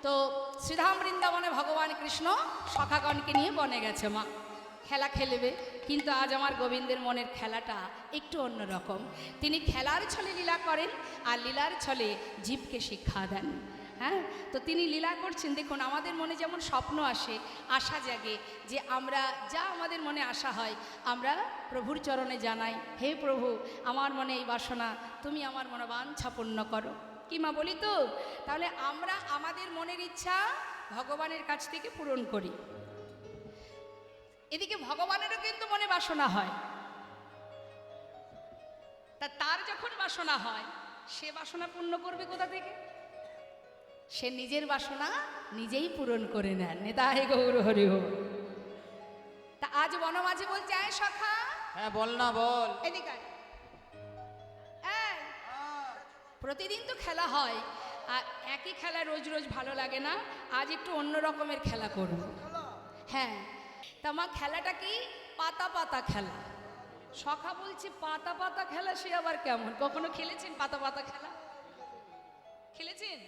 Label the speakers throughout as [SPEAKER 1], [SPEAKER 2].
[SPEAKER 1] তো শ্রীধাম বৃন্দাবনে ভগবান কৃষ্ণ সখাগণকে নিয়ে বনে গেছে মা, খেলা খেলবে। কিন্তু আজ আমার গোবিন্দের মনের খেলাটা একটু অন্যরকম। তিনি খেলার ছলে লীলা করেন আর লীলার ছলে জীবকে শিক্ষা দেন। হ্যাঁ, তো তিনি লীলা করছেন। দেখুন, আমাদের মনে যেমন স্বপ্ন আসে, আশা জাগে, যে আমরা যা আমাদের মনে আশা হয় আমরা প্রভুর চরণে জানাই, হে প্রভু, আমার মনে এই বাসনা, তুমি আমার মনোবাঞ্ছা পূর্ণ করো। কি মা বলি তো? তাহলে আমরা আমাদের মনের ইচ্ছা ভগবানের কাছ থেকে পূরণ করি। এদিকে ভগবানেরও কিন্তু মনে বাসনা হয়, তার যখন বাসনা হয় সে বাসনা পূর্ণ করবে কোথা থেকে? সে নিজের বাসনা নিজেই পূরণ করে নেন। নেতাই গৌর হরি হরি। তা আজ বনমাঝি বলছে, আয় সখা।
[SPEAKER 2] হ্যাঁ বল না, বল।
[SPEAKER 1] এদিকে প্রতিদিন তো খেলা হয়, আর একই খেলা রোজ রোজ ভালো লাগে না। আজ একটু অন্য রকমের খেলা করব। হ্যাঁ, তা মা খেলাটা কি? পাতা পাতা খেলা। সখা বলছে পাতা পাতা খেলা, সে আবার কেমন? কখনো খেলেছেন পাতা পাতা খেলা? খেলেছেন?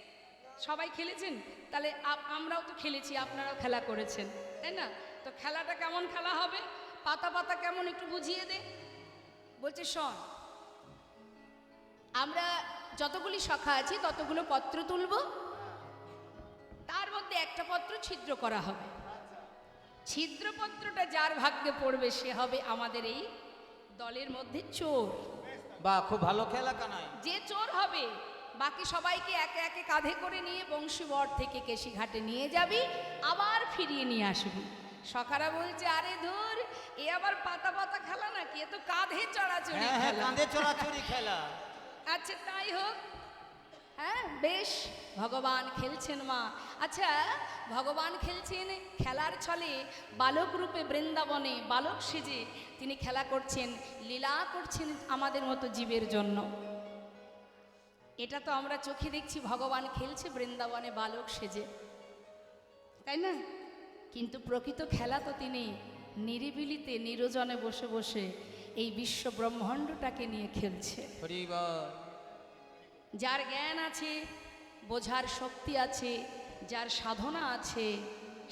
[SPEAKER 1] সবাই খেলেছেন? তাহলে আমরাও তো খেলেছি, আপনারাও খেলা করেছেন, তাই না? তো খেলাটা কেমন খেলা হবে? পাতা পাতা কেমন একটু বুঝিয়ে দে। বলছে শোন, আমরা যতগুলি সখা আছি ততগুলো পত্র তুলব, তার মধ্যে একটা পত্র ছিদ্র করা হবে। ছিদ্রপত্রটা যার ভাগ্যে পড়বে সে হবে আমাদের এই দলের মধ্যে চোর।
[SPEAKER 2] বাহ, খুব ভালো খেলা কানাই।
[SPEAKER 1] যে চোর হবে বাকি সবাইকে একে একে কাঁধে করে নিয়ে বংশীবর থেকে কেশিঘাটে নিয়ে যাবি, আবার ফিরিয়ে নিয়ে আসবি। সখারা বলছে, আরে ধুর, এ আবার পাতা পাতা খেলা নাকি? এ তো কাঁধে চড়াচড়ি খেলা।
[SPEAKER 2] কাঁধে চড়াচড়ি খেলা।
[SPEAKER 1] আচ্ছা তাই হোক। হ্যাঁ বেশ, ভগবান খেলছেন মা। আচ্ছা, ভগবান খেলছেন খেলার ছলে, বালক রূপে বৃন্দাবনে বালক সেজে তিনি খেলা করছেন, লীলা করছেন আমাদের মতো জীবের জন্য। এটা তো আমরা চোখে দেখছি, ভগবান খেলছে বৃন্দাবনে বালক সেজে, তাই না? কিন্তু প্রকৃত খেলা তো তিনি নিরিবিলিতে নিরজনে বসে বসে এই বিশ্ব ব্রহ্মাণ্ডটাকে নিয়ে খেলছে। যার জ্ঞান আছে, বোঝার শক্তি আছে, যার সাধনা আছে,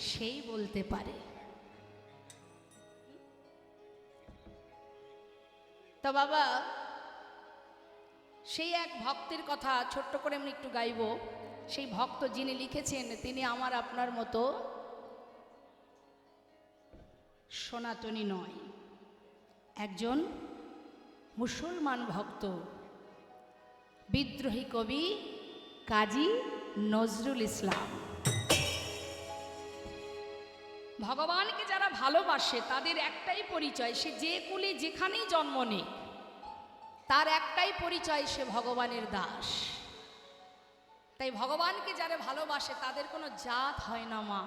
[SPEAKER 1] সেই বলতে পারে। তো বাবা, সেই এক ভক্তের কথা ছোট্ট করে আমি একটু গাইব। সেই ভক্ত যিনি লিখেছেন, তিনি আমার আপনার মতো সনাতনী নয়, একজন মুসলমান ভক্ত, বিদ্রোহী কবি কাজী নজরুল ইসলাম। ভগবানকে যারা ভালোবাসে তাদের একটাই পরিচয়, সে যে কুলে যেখানেই জন্ম নেয় তার একটাই পরিচয়, সে ভগবানের দাস। তাই ভগবানকে যারা ভালোবাসে তাদের কোনো জাত হয় না মা,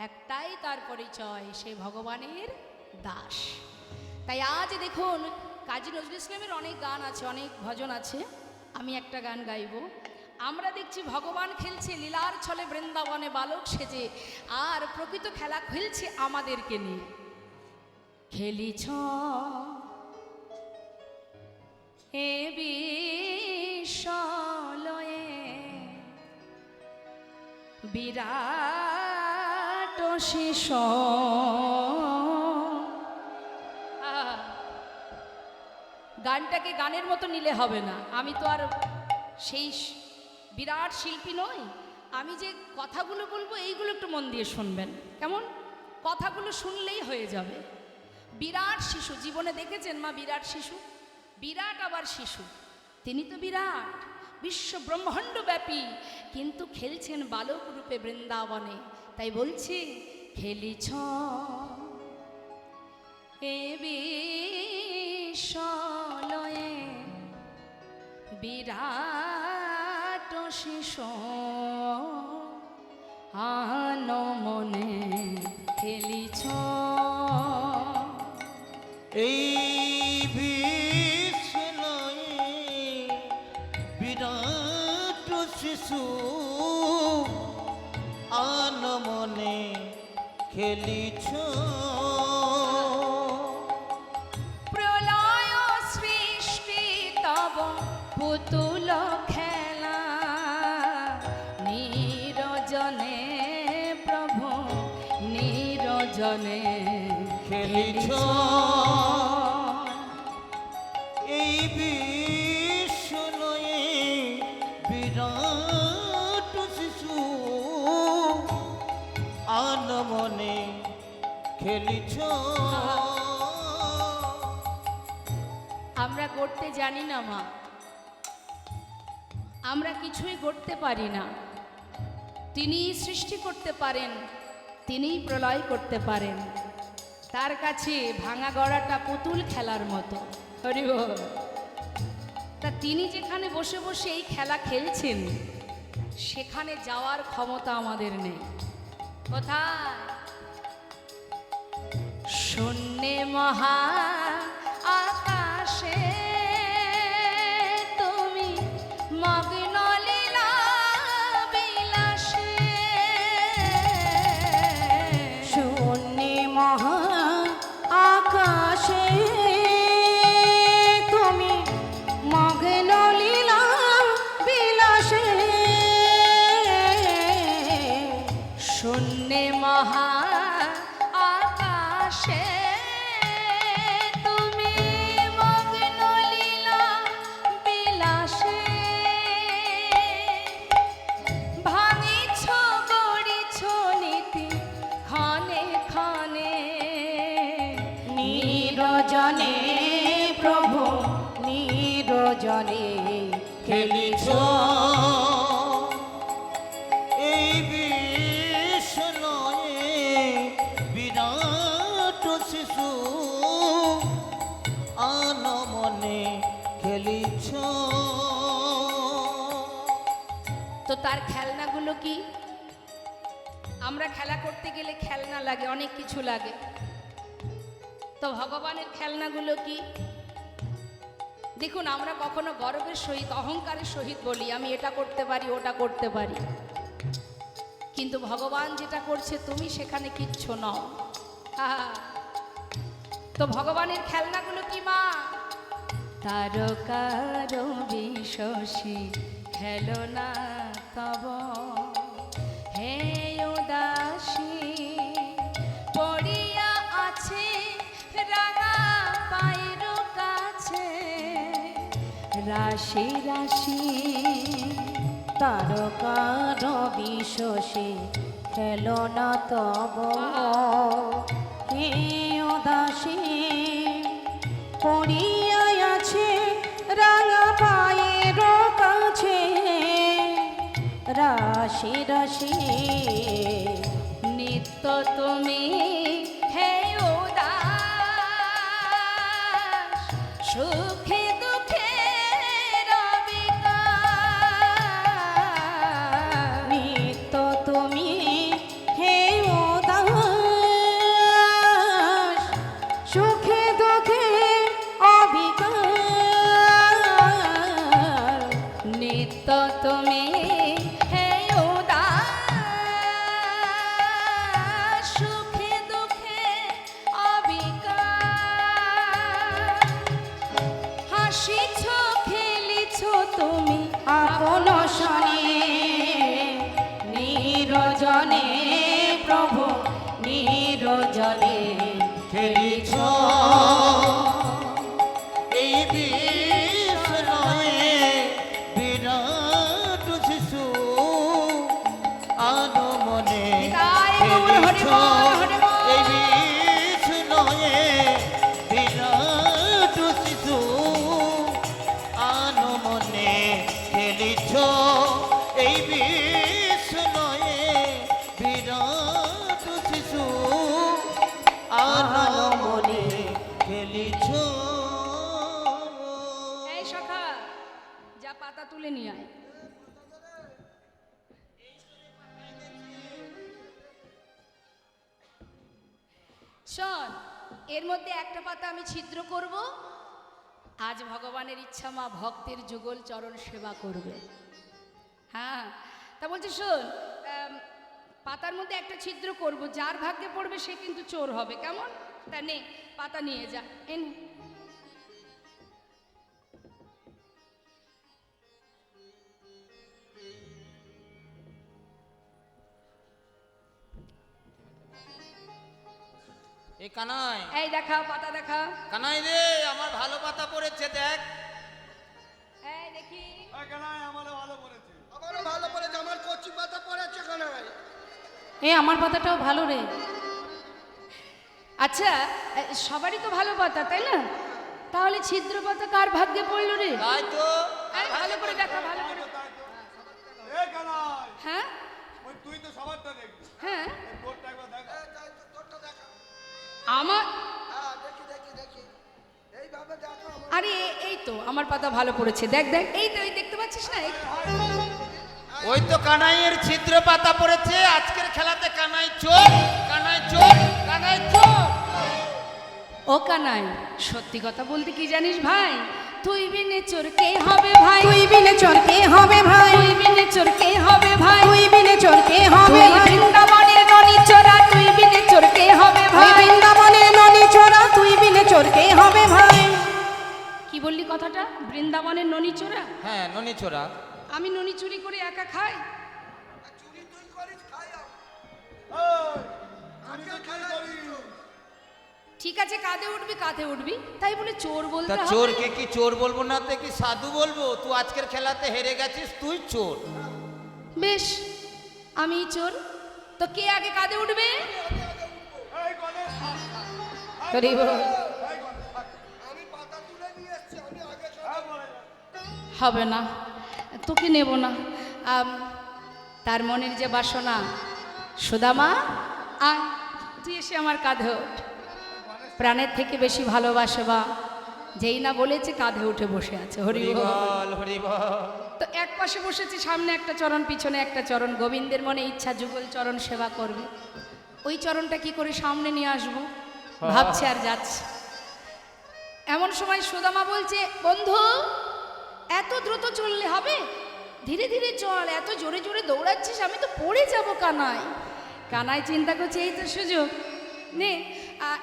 [SPEAKER 1] একটাই তার পরিচয়, সে ভগবানের দাস। তাই আজ দেখুন, কাজী নজরুল ইসলামের অনেক গান আছে, অনেক ভজন আছে, আমি একটা গান গাইব। আমরা দেখছি ভগবান খেলছে লীলার ছলে বৃন্দাবনে বালক সেজে, আর প্রকৃত খেলা খেলছে আমাদেরকে নিয়ে। খেলিছ এ বিশ্বলয়ে বিরাট শিশু। গানটাকে গানের মতো নিলে হবে না, আমি তো আর সেই বিরাট শিল্পী নই। আমি যে কথাগুলো বলবো এইগুলো একটু মন দিয়ে শুনবেন, কেমন? কথাগুলো শুনলেই হয়ে যাবে। বিরাট শিশু, জীবনে দেখেছেন মা বিরাট শিশু? বিরাট আবার শিশু, তিনি তো বিরাট, বিশ্ব ব্রহ্মাণ্ড ব্যাপী, কিন্তু খেলছেন বালক রূপে বৃন্দাবনে। তাই বলছি, খেলিছ এ বিশ্বলয়ে বিরাট শিশু, আনমনে খেলিছ
[SPEAKER 2] এই বিশ্বলয়ে বিরাট শিশু, আনমনে খেলিছ।
[SPEAKER 1] প্রলয় সৃষ্টি তব পুতুল খেলা, নিরজন নিরজনে প্রভু নিরজনে
[SPEAKER 2] খেলিছ এই বিশ্বলয়ে বিরাট শিশু আনমনে খেলিছ।
[SPEAKER 1] আমরা গড়তে জানি না মা, আমরা কিছুই গড়তে পারি না। তিনি সৃষ্টি করতে পারেন, তিনিই প্রলয় করতে পারেন। তার কাছে ভাঙা গড়াটা পুতুল খেলার মতো। হরি বল। তা তিনি যেখানে বসে বসে এই খেলা খেলছেন, সেখানে যাওয়ার ক্ষমতা আমাদের নেই। কোথায়? শূন্যে মহা আকাশে তুমি মগ্ন লীলা বিলাসে।
[SPEAKER 3] শূন্যে মহা আকাশে তুমি মগ্ন লীলা বিলাসে।
[SPEAKER 1] শূন্যে মহা আকাশে তুমি মগ্ন লীলা বিলাসে। ভাঙিছ গড়িছ নীতি ক্ষণে ক্ষণে।
[SPEAKER 3] নিরজনে প্রভু নিরজনে
[SPEAKER 2] খেলিছ এই বিশ্বলয়ে বিরাট শিশু আনমনে খেলিছ।
[SPEAKER 1] তো তার খেলনাগুলো কি? আমরা খেলা করতে গেলে খেলনা লাগে, অনেক কিছু লাগে। তো ভগবানের খেলনাগুলো কি? দেখুন, আমরা কখনো গর্বের সহিত অহংকারের সহিত বলি আমি এটা করতে পারি ওটা করতে পারি, কিন্তু ভগবান যেটা করছে তুমি সেখানে কিচ্ছু নও। তো ভগবানের খেলনাগুলো কি মা? তারকার বিশসী খেলনা তব হে উদাসী। পড়িয়া আছে রাঙা পায়ের কাছে রাশি রাশি।
[SPEAKER 3] তারকার বিশ্বসে খেলনা তব হে উদাসী। পড়িয়া আছে রাঙা পায়ের কাছে রাশি রাশি।
[SPEAKER 1] নিত্য তুমি হে উদাস সুখে দুঃখে রবিকার।
[SPEAKER 3] নিত্য তুমি হে উদাস সুখে দুঃখে অবিকার।
[SPEAKER 1] নিত্য তুমি হে উদাস সুখে দুঃখে অবিকার। হাসিছ খেলিছ তুমি
[SPEAKER 3] আপন শনে নিরজনে প্রভু নিরজনে
[SPEAKER 2] খেলিছ এই বিশ্বলয়ে বিরাট শিশু আনমনে
[SPEAKER 1] নিতাই গৌর হরি
[SPEAKER 2] খেলিছ
[SPEAKER 1] বল, হরি বল।
[SPEAKER 2] এই বিশ্বলয়ে বিরাট শিশু আনমনে খেলিছ এই বিশ্বলয়ে বিরাট শিশু আনমনে খেলিছ।
[SPEAKER 1] এই সখা, যা পাতা তুলে নিয়ে আয়। শোন, এর মধ্যে একটা পাতা আমি ছিদ্র করব। আজ ভগবানের ইচ্ছা মা ভক্তের যুগল চরণ সেবা করবে। হ্যাঁ, তা বলছি শোন, পাতার মধ্যে একটা ছিদ্র করব, যার ভাগ্যে পড়বে সে কিন্তু চোর হবে। কেমন? তা নে, পাতা নিয়ে যা। এনে
[SPEAKER 2] এই কানাই,
[SPEAKER 1] এই দেখা পাতা দেখা।
[SPEAKER 2] কানাই রে, আমার ভালো পাতা পড়েছে দেখ।
[SPEAKER 1] এই দেখি।
[SPEAKER 4] আমারও ভালো পড়েছে, আমার কচি পাতা পড়েছে কানাই।
[SPEAKER 3] এ আমার পাতাটাও ভালো রে।
[SPEAKER 1] আচ্ছা, সবারই তো ভালো পাতা, তাই না? তাহলে ছিদ্র পাতা কার ভাগ্যে পড়লো রে?
[SPEAKER 2] তাই তো।
[SPEAKER 1] এই ভালো করে দেখা, ভালো করে।
[SPEAKER 4] এ কানাই,
[SPEAKER 1] হ্যাঁ
[SPEAKER 4] ওই তুই তো সবারটা দেখবি,
[SPEAKER 1] হ্যাঁ।
[SPEAKER 4] তোরটা একবার দেখ। তোরটা দেখা।
[SPEAKER 1] আমার
[SPEAKER 4] হ্যাঁ, দেখি দেখি দেখি, এইভাবে দেখো।
[SPEAKER 1] আরে এই তো আমার পাতা ভালো পড়েছে, দেখ দেখ, এই তো, এই দেখতে পাচ্ছিস না?
[SPEAKER 2] ওই তো কানাইয়ের ছিদ্র পাতা পড়েছে। আজকের খেলাতে কানাই চোর, কানাই চোর, কানাই চোর।
[SPEAKER 1] ও কানাই, সত্যি কথা বলতে কি জানিস ভাই, তুই বিনে চোর কে হবে ভাই?
[SPEAKER 3] তুই বিনে চোর কে হবে ভাই?
[SPEAKER 1] তুই বিনে চোর কে হবে ভাই?
[SPEAKER 3] তুই বিনে চোর কে হবে
[SPEAKER 1] তুই
[SPEAKER 3] ভাই?
[SPEAKER 1] বৃন্দাবনের ননি চোরা, তুই বিনে চোর কে হবে
[SPEAKER 3] তুই
[SPEAKER 1] ভাই?
[SPEAKER 3] বৃন্দাবনের ননি চোরা, তুই বিনে চোর কে হবে ভাই?
[SPEAKER 1] কি বললি কথাটা? বৃন্দাবনের ননি চোরা?
[SPEAKER 2] হ্যাঁ, ননি চোরা।
[SPEAKER 1] আমি ননি চুরি করে একা খাই?
[SPEAKER 4] চুরি তুই করিস, খাই আমি তো চুরি করি।
[SPEAKER 1] ঠিক আছে, কাঁধে উঠবি, কাঁধে উঠবি, তাই বলে চোর
[SPEAKER 2] তা
[SPEAKER 1] বলতে হবে?
[SPEAKER 2] চোরকে কি চোর বলবো না, তে কি সাধু বলবো? তুই আজকের খেলাতে হেরে গেছিস, তুই চোর।
[SPEAKER 1] বেশ, আমি চোর, তো কে আগে কাঁধে উঠবে?
[SPEAKER 4] এই গণেশ,
[SPEAKER 3] হরি বল।
[SPEAKER 4] আমি পাতা তুলে নিয়ে এসেছি, আমি আগে সব
[SPEAKER 1] হবে না, তোকে নেব না। তার মনের যে বাসনা, সুদামা আয়, তুই এসে আমার কাঁধে ওঠ। প্রাণের থেকে বেশি ভালোবাসে বা, যেই না বলেছে কাঁধে উঠে বসে আছে। হরি
[SPEAKER 2] হরি
[SPEAKER 1] বল।
[SPEAKER 2] বল, হরি বল।
[SPEAKER 1] তো এক পাশে বসেছে, সামনে একটা চরণ, পিছনে একটা চরণ। গোবিন্দের মনে ইচ্ছা যুগল চরণ সেবা করবে। ওই চরণটা কি করে সামনে নিয়ে আসবো ভাবছে আর যাচ্ছে। এমন সময় সুদামা বলছে, বন্ধু এত দ্রুত চললে হবে? ধীরে ধীরে চল, এত জোরে জোরে দৌড়াচ্ছিস, আমি তো পড়ে যাব। কানাই, কানাই চিন্তা করছে এই তো সুযোগ, নে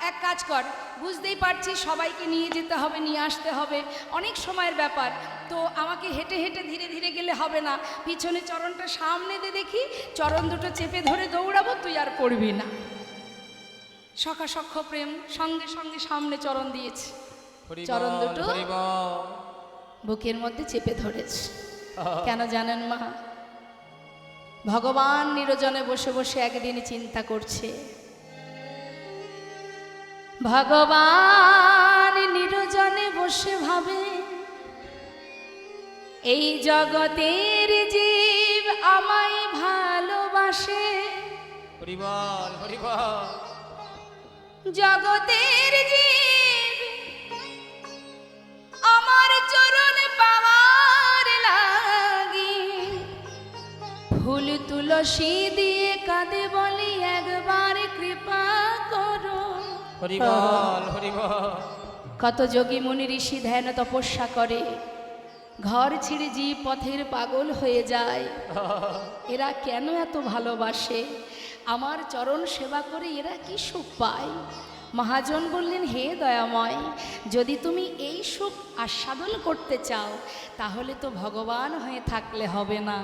[SPEAKER 1] এক কাজ কর, বুঝতেই পারছিস সবাইকে নিয়ে যেতে হবে, নিয়ে আসতে হবে, অনেক সময়ের ব্যাপার, তো আমাকে হেঁটে হেঁটে ধীরে ধীরে গেলে হবে না। পিছনে চরণটা সামনে দে দেখি, চরণ দুটো চেপে ধরে দৌড়াবো, তুই আর পড়বি না। সখা সখ্য প্রেম সঙ্গে সঙ্গে সামনে চরণ দিয়েছে,
[SPEAKER 2] হরি
[SPEAKER 1] চরণ
[SPEAKER 2] বল,
[SPEAKER 1] দুটো
[SPEAKER 2] হরি বল।
[SPEAKER 1] বুকের মধ্যে চেপে ধরেছে। কেন জানেন মা? ভগবান নিরজনে বসে বসে একদিন চিন্তা করছে। ভগবান নিরজনে বসে ভাবে, এই জগতের জীব আমায় ভালোবাসে।
[SPEAKER 2] হরি বল, হরি বল।
[SPEAKER 1] জগতের জীব আমার চরণ পাওয়ার লাগি, ফুল তুলসী দিয়ে কাঁদে বলি একবার কৃপা করো।
[SPEAKER 2] হরি বল, হরি বল।
[SPEAKER 1] কত যোগী মুনি ঋষি ধ্যান তপস্যা করে, ঘর ছেড়ে জীব পথের পাগল হয়ে যায়। এরা কেন এত ভালোবাসে? আমার চরণ সেবা করে এরা কি সুখ পায়? মহাজন বললেন, হে দয়াময়, যদি তুমি এই সুখ আস্বাদন করতে চাও তাহলে তো ভগবান হয়ে থাকলে হবে না।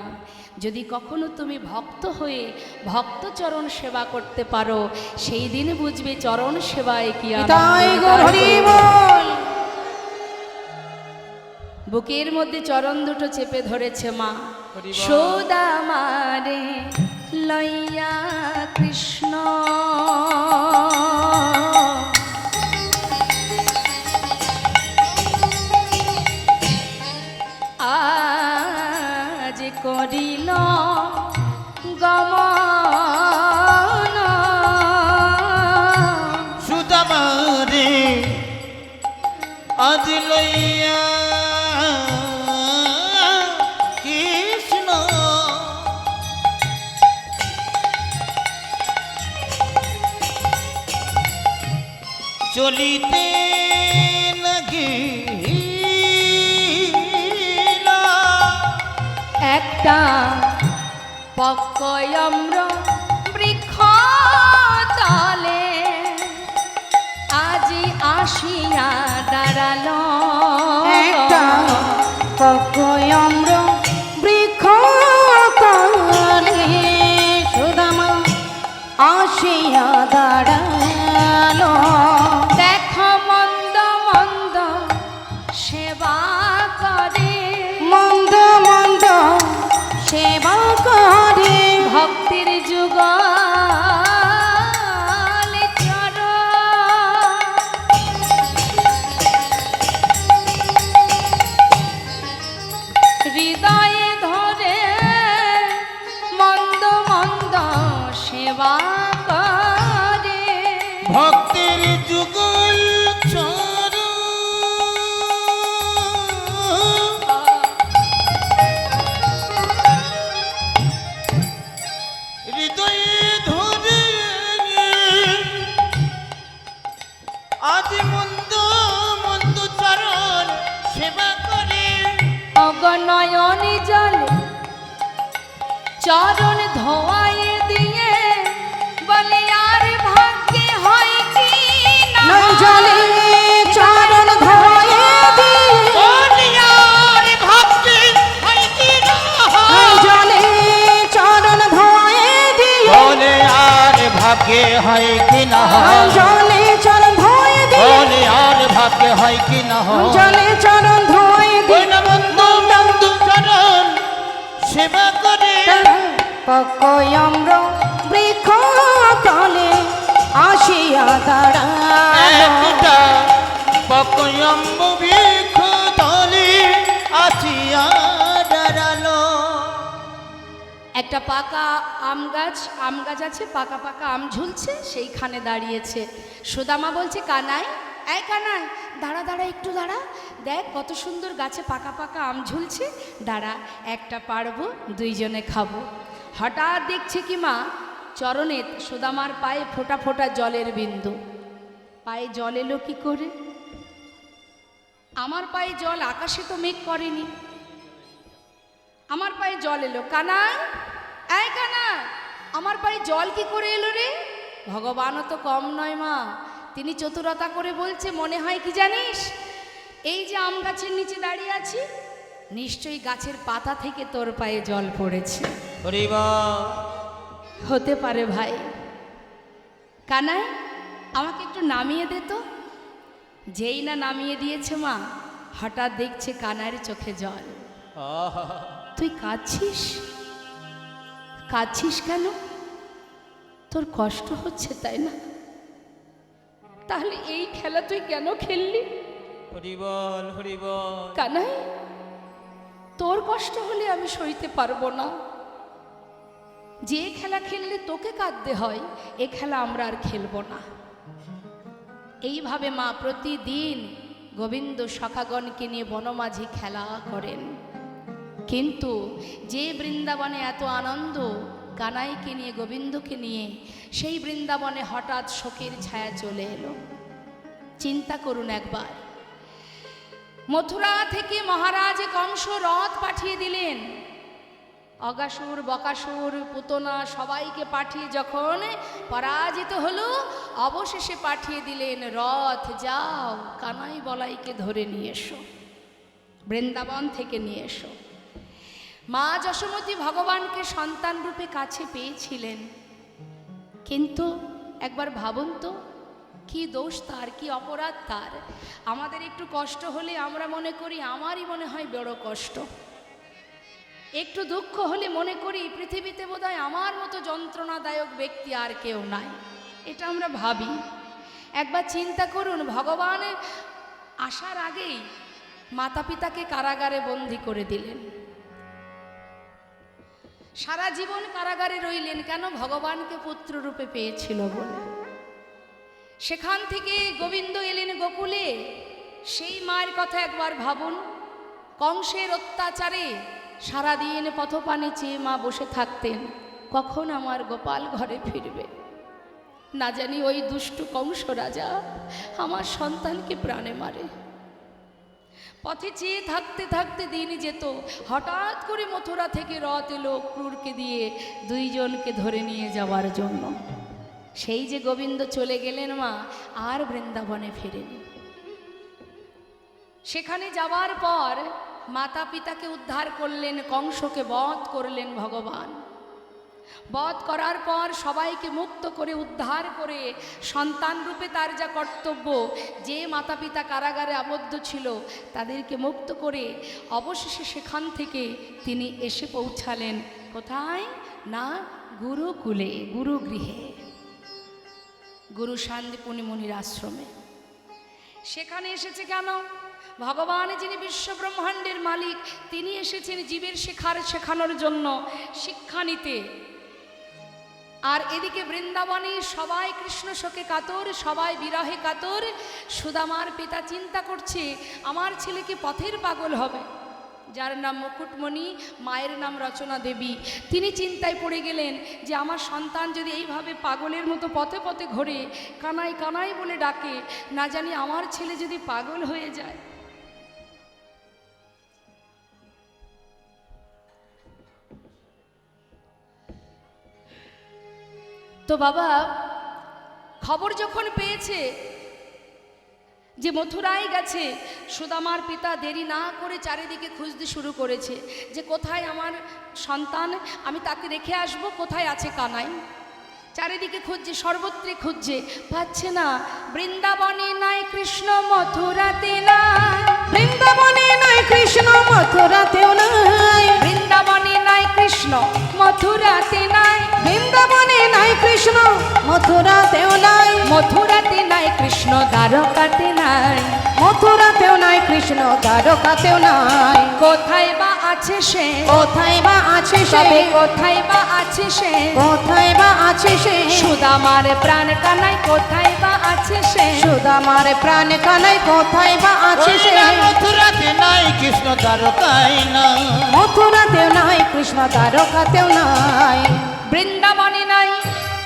[SPEAKER 1] যদি কখনো তুমি ভক্ত হয়ে ভক্ত চরণ সেবা করতে পারো, সেই দিন বুঝবে চরণ সেবায় কি
[SPEAKER 3] তাই
[SPEAKER 1] আনন্দ।
[SPEAKER 3] গো হরি বল।
[SPEAKER 1] বুকের মধ্যে চরণ দুটো চেপে ধরেছে মা।
[SPEAKER 2] হরি বল।
[SPEAKER 1] সুদামারে লইয়া কৃষ্ণ আজ করিল গমন।
[SPEAKER 2] সুদামারে আজ লইয়া কৃষ্ণ, চলিতে লাগিল
[SPEAKER 1] একটা পক্কয়ম্র বৃক্ষ তলে, আজি আসিয়া দাঁড়ালো
[SPEAKER 3] একটা ককয়ম্র বৃক্ষ তলে, সুদামা আসিয়া দাঁড়ালো। দাঁড়ালো
[SPEAKER 1] দেখো মন্দ মন্দ সেবা করে,
[SPEAKER 3] মন্দ মন্দ সেবা করে
[SPEAKER 1] ভক্তির যুগলে চরণ। হৃদয়ে ধরে মন্দ মন্দ সেবা করে,
[SPEAKER 2] ভক্তির যুগল চরণ হৃদয়ে ধরে আজ মন্দ মন্দ চরণ সেবা করে।
[SPEAKER 1] অগনয়নে জলে চরণ ধোয়াইয়ে দিয়ে বলে আর ভাগ্যে হয় কি না
[SPEAKER 3] নয় জলে চরণ ধোয়ে দিয়ে
[SPEAKER 2] বলিয়ার ভক্তি হয় কি না
[SPEAKER 3] নয় জলে চরণ ধোয়ে দিয়ে
[SPEAKER 2] বলে আর ভাগ্যে হয় কি না
[SPEAKER 3] নয় জলে চরণ ধোয়ে দিয়ে
[SPEAKER 2] বলে আর ভাগ্যে হয় কি না
[SPEAKER 3] জলে চরণ ধোয়ে দিয়ে
[SPEAKER 2] বন্ধু বন্ধু চরণ সেবা করে।
[SPEAKER 3] পকয়ম্র বৃক্ষ তলে আসিয়া দাঁড়ালো
[SPEAKER 2] একটা পকয়ম্ব বৃক্ষ তলে আসিয়া দাঁড়ালো।
[SPEAKER 1] একটা পাকা আম গাছ আছে, পাকা পাকা আম ঝুলছে, সেইখানে দাঁড়িয়েছে। সুদামা বলছে কানাই, এই কানাই দাঁড়া দাঁড়া একটু দাঁড়া, দেখ কত সুন্দর গাছে পাকা পাকা আম ঝুলছে, দাঁড়া একটা পারবো দুইজনে খাবো। হঠাৎ দেখছে কি মা চরণে সুদামার পায়ে ফোঁটা ফোঁটা জলের বিন্দু। পায়ে জল এলো কি করে? আমার পায়ে জল আকাশে তো মেঘ করেনি, আমার পায়ে জল এলো। কানাই, এই কানাই আমার পায়ে জল কি করে এলো রে? ভগবানও তো কম নয় মা, তিনি চতুরতা করে বলছে মনে হয় কি জানিস, এই যে আম গাছের নিচে দাঁড়িয়ে আছি, নিশ্চয়ই গাছের পাতা থেকে তোর পায়ে জল পড়েছে। হতে পারে ভাই। কানাই আমাকে একটু নামিয়ে দে তো। যেই না নামিয়ে দিয়েছে মা, হঠাৎ দেখছে কানাইয়ের চোখে জল। তুই কাঁদছিস? কাঁদছিস কেন? তোর কষ্ট হচ্ছে তাই না? তাহলে এই খেলা তুই কেন খেললি?
[SPEAKER 2] হরিবল হরিবল।
[SPEAKER 1] কানাই তোর কষ্ট হলে আমি সইতে পারবো না। যে খেলা খেললে তোকে কাঁদতে হয়, এ খেলা আমরা আর খেলবো না। এইভাবে মা প্রতিদিন গোবিন্দ সখাগণকে নিয়ে বনমাঝি খেলা করেন। কিন্তু যে বৃন্দাবনে এত আনন্দ কানাইকে নিয়ে, গোবিন্দকে নিয়ে, সেই বৃন্দাবনে হঠাৎ শোকের ছায়া চলে এলো। চিন্তা করুন একবার, মথুরা থেকে মহারাজ কংস রথ পাঠিয়ে দিলেন, অগাসুর বকাসুর পুতনা সবাইকে পাঠিয়ে যখন পরাজিত হলো, অবশেষে পাঠিয়ে দিলেন রথ, যাও কানাই বলাইকে ধরে নিয়ে এসো, বৃন্দাবন থেকে নিয়ে এসো। মা যশোমতী ভগবানকে সন্তান রূপে কাছে পেয়েছিলেন, কিন্তু একবার ভাবুন তো কি দোষ তার, কি অপরাধ তার? আমাদের একটু কষ্ট হলে আমরা মনে করি আমারই মনে হয় বড় কষ্ট, একটু দুঃখ হলে মনে করি পৃথিবীতে বোধহয় আমার মতো যন্ত্রণাদায়ক ব্যক্তি আর কেউ নাই, এটা আমরা ভাবি। একবার চিন্তা করুন, ভগবান আসার আগেই মাতা পিতাকে কারাগারে বন্দী করে দিলেন, সারা জীবন কারাগারে রইলেন কেন? ভগবানকে পুত্র রূপে পেয়েছিল বলে। সেখান থেকে গোবিন্দ এলেন গোকুলে, সেই মায়ের কথা একবার ভাবুন। কংসের অত্যাচারে সারাদিন পথপানে চেয়ে মা বসে থাকতেন, কখন আমার গোপাল ঘরে ফিরবে। না জানি ওই দুষ্টু কংস রাজা আমার সন্তানকে প্রাণে মারে। পথে চেয়ে থাকতে থাকতে দিন যেত, হঠাৎ করে মথুরা থেকে রথ এলো ক্রূরকে দিয়ে দুইজনকে ধরে নিয়ে যাওয়ার জন্য। সেই যে গোবিন্দ চলে গেলেন মা, আর বৃন্দাবনে ফেরেনি। সেখানে যাওয়ার পর মাতা পিতাকে উদ্ধার করলেন, কংসকে বধ করলেন ভগবান। বধ করার পর সবাইকে মুক্ত করে উদ্ধার করে সন্তান রূপে তার যা কর্তব্য, যে মাতা পিতা কারাগারে আবদ্ধ ছিল তাদেরকে মুক্ত করে অবশেষে সেখান থেকে তিনি এসে পৌঁছালেন কোথায় না গুরুকুলে, গুরুগৃহে, গুরু শান্তিপুনি মুনির আশ্রমে। সেখানে এসেছে কেন? ভগবান যিনি বিশ্ব ব্রহ্মাণ্ডের মালিক, তিনি এসেছেন জীবের শেখানোর জন্য, শিক্ষা নিতে। আর এদিকে বৃন্দাবনে সবাই কৃষ্ণ শোকে কাতর, সবাই বিরহে কাতর। সুদামার পিতা চিন্তা করছে আমার ছেলে কি পথের পাগল হবে, যার নাম মুকুটমণি, মায়ের নাম রচনা দেবী। তিনি চিন্তায় পড়ে গেলেন যে আমার সন্তান যদি এইভাবে পাগলের মতো পথে পথে ঘোরে, কানাই কানাই বলে ডাকে, না জানি আমার ছেলে যদি পাগল হয়ে যায়। তো বাবা খবর যখন পেয়েছে যে মথুরায় গেছে, সুদামার পিতা দেরি না করে চারিদিকে খুঁজতে শুরু করেছে যে কোথায় আমার সন্তান, আমি তাকে রেখে আসব, কোথায় আছে কানাই। চারিদিকে খুঁজছে, সর্বত্রে খুঁজছে, পাচ্ছে না। বৃন্দাবনে নাই কৃষ্ণ, মথুরাতে নাই,
[SPEAKER 3] বৃন্দাবনে নাই কৃষ্ণ মথুরাতেও নাই,
[SPEAKER 1] বৃন্দাবনে নাই কৃষ্ণ, মথুরাতে নাই,
[SPEAKER 3] বৃন্দাবনে নাই কৃষ্ণ মথুরাতেও নাই,
[SPEAKER 1] মথুরাতে নাই কৃষ্ণ, দ্বারকাতে নাই,
[SPEAKER 3] মথুরাতেও নাই কৃষ্ণ দ্বারকাতেও নাই।
[SPEAKER 1] কোথায় বা আছে সে,
[SPEAKER 3] কোথায় বা আছে সে,
[SPEAKER 1] তবে কোথায় বা আছে সে,
[SPEAKER 3] কোথায় বা আছে সে,
[SPEAKER 1] সুদামার প্রাণ কানাই কোথায় বা আছে সে,
[SPEAKER 3] সুদামার প্রাণ কানাই কোথায় বা আছে সে,
[SPEAKER 2] মথুরাতে নাই কৃষ্ণ দ্বারকায় নাই,
[SPEAKER 3] মথুরাতেও নাই কৃষ্ণ দ্বারকাতেও নাই।
[SPEAKER 1] বৃন্দাবনে নাই,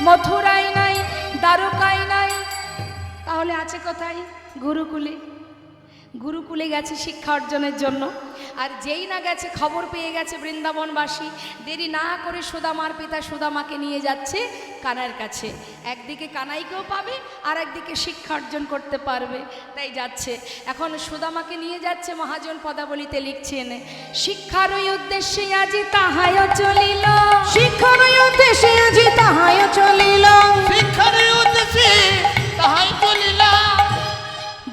[SPEAKER 1] মথুরায় নাই, দ্বারকায় নাই, তাহলে আছে কোথায়? গুরুকুলে। গুরুকুলে গেছে শিক্ষা অর্জনের জন্য। আর যেই না গেছে, খবর পেয়ে গেছে বৃন্দাবনবাসী, দেরি না করে সুদামার পিতা সুদামাকে নিয়ে যাচ্ছে কানাইয়ের কাছে। একদিকে কানাইকেও পাবে আর একদিকে শিক্ষা অর্জন করতে পারবে, তাই যাচ্ছে। এখন সুদামাকে নিয়ে যাচ্ছে, মহাজন পদাবলিতে লিখছেন, শিক্ষার ওই উদ্দেশ্যে আজি তাহায় চলিল,
[SPEAKER 3] শিক্ষার উদ্দেশ্যে আজি তাহায় চলিল,
[SPEAKER 2] শিক্ষার উদ্দেশ্যে তাহাই চলিল,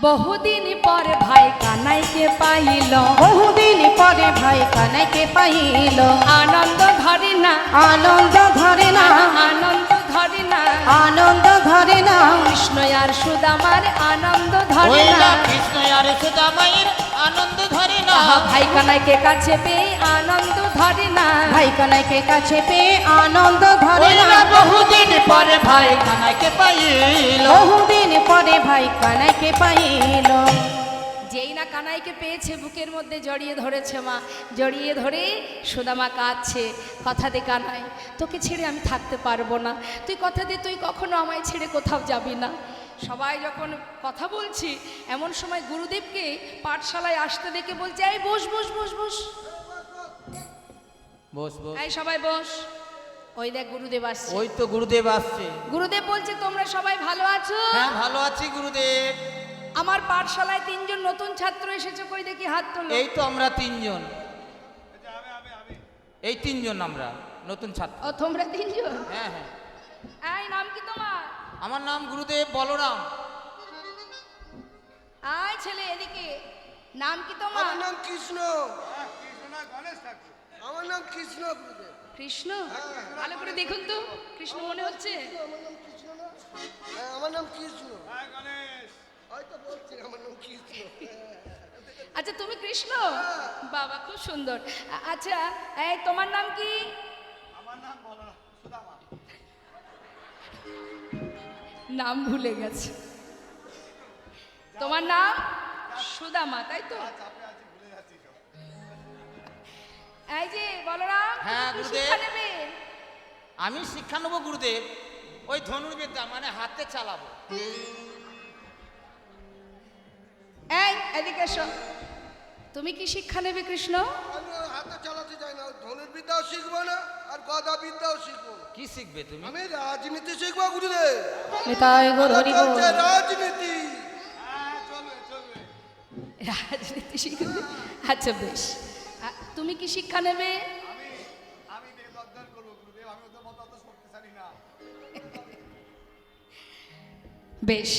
[SPEAKER 1] বহুদিন পর ভাই কানাইকে পাইল,
[SPEAKER 3] বহুদিন পরে ভাই কানাইকে পাইল,
[SPEAKER 1] আনন্দ ধরে না,
[SPEAKER 3] আনন্দ ধরে না,
[SPEAKER 1] আনন্দ ধরে না,
[SPEAKER 3] আনন্দ ধরে না,
[SPEAKER 1] কৃষ্ণ আর সুদামার আনন্দ ধরে
[SPEAKER 2] ওইলা
[SPEAKER 1] না,
[SPEAKER 2] কৃষ্ণ আর সুদামায়ের আনন্দ ধরে না,
[SPEAKER 1] ভাই কানাইকে কাছে পেয়ে আনন্দ ধরে না,
[SPEAKER 3] ভাই কানাইকে কাছে পেয়ে আনন্দ ধরে
[SPEAKER 2] ওইলা
[SPEAKER 3] না,
[SPEAKER 2] বহুদিন পরে ভাই কানাইকে পাইল,
[SPEAKER 3] বহুদিন পরে ভাই কানাইকে পাইল।
[SPEAKER 1] যেই না কানাইকে পেয়েছে, বুকের মধ্যে জড়িয়ে ধরেছে মা, জড়িয়ে ধরে সুদামা কাঁদছে, কথা দে কানাই, তোকে ছেড়ে আমি থাকতে পারবো না, তুই কথা দে, তুই কখনো আমায় ছেড়ে কোথাও যাবি না। সবাই যখন কথা বলছি, এমন সময় গুরুদেবকে পাঠশালায় আসতে দেখে বলছে, এই বস বস বস বস,
[SPEAKER 2] বস বস,
[SPEAKER 1] এই সবাই বস। ওই দেখ গুরুদেব আসছে।
[SPEAKER 2] ওই তো গুরুদেব আসছে।
[SPEAKER 1] গুরুদেব বলছে, তোমরা সবাই ভালো আছো?
[SPEAKER 2] হ্যাঁ ভালো আছি গুরুদেব।
[SPEAKER 1] আমার পাঠশালায় 3 জন নতুন ছাত্র এসেছে, কই দেখি হাত তোলো।
[SPEAKER 2] এই তো আমরা 3 জন, এই 3 জন আমরা নতুন ছাত্র।
[SPEAKER 1] ও তোমরা 3 জন?
[SPEAKER 2] হ্যাঁ হ্যাঁ।
[SPEAKER 1] এই নাম কি তোমার?
[SPEAKER 2] আমার নাম গুরুদেব বলরাম।
[SPEAKER 1] আয় ছেলে এদিকে, নাম কি তোমার?
[SPEAKER 4] আমার নাম কৃষ্ণ। আমার নাম কৃষ্ণ গুরুদেব।
[SPEAKER 1] কৃষ্ণ? ভালো করে দেখুন তো, কৃষ্ণ মনে হচ্ছে?
[SPEAKER 4] আমার নাম কৃষ্ণ না? হ্যাঁ, আমার নাম কৃষ্ণ। হয়তো বলছি আমার নাম কৃষ্ণ।
[SPEAKER 1] আচ্ছা তুমি কৃষ্ণ? বাবা খুব সুন্দর। আচ্ছা এই তোমার নাম কি?
[SPEAKER 4] আমার নাম বলরাম, সুদামা।
[SPEAKER 1] নাম ভুলে গেছে। তোমার নাম সুদামা, তাই তো? এই যে বলরাম,
[SPEAKER 2] হ্যাঁ,
[SPEAKER 1] তুমি কি
[SPEAKER 2] গুরুদেব।
[SPEAKER 1] শিক্ষা নেবে?
[SPEAKER 2] আমি শিক্ষা নেবো গুরুদেব, ওই ধনুর্বিদ্যা মানে হাতে চালাবো।
[SPEAKER 1] এই এদিকে এসো, তুমি কি শিক্ষা নেবে কৃষ্ণ?
[SPEAKER 4] আমি হাতে চালাতে চাই না, ধনুর্বিদ্যাও শিখবো না আর গদা বিদ্যাও শিখবো না।
[SPEAKER 2] কি শিখবে তুমি?
[SPEAKER 4] আমি রাজনীতি শিখবো গুরুদেব।
[SPEAKER 3] নিতাই গৌর হরি বল।
[SPEAKER 4] চলছে রাজনীতি।
[SPEAKER 1] রাজনীতি শিখবে? আচ্ছা বেশ। তুমি কি শিক্ষা নেবে?
[SPEAKER 4] আমি দেবদান করবো গুরুদেব, আমি ওদের মতো
[SPEAKER 1] বেশ,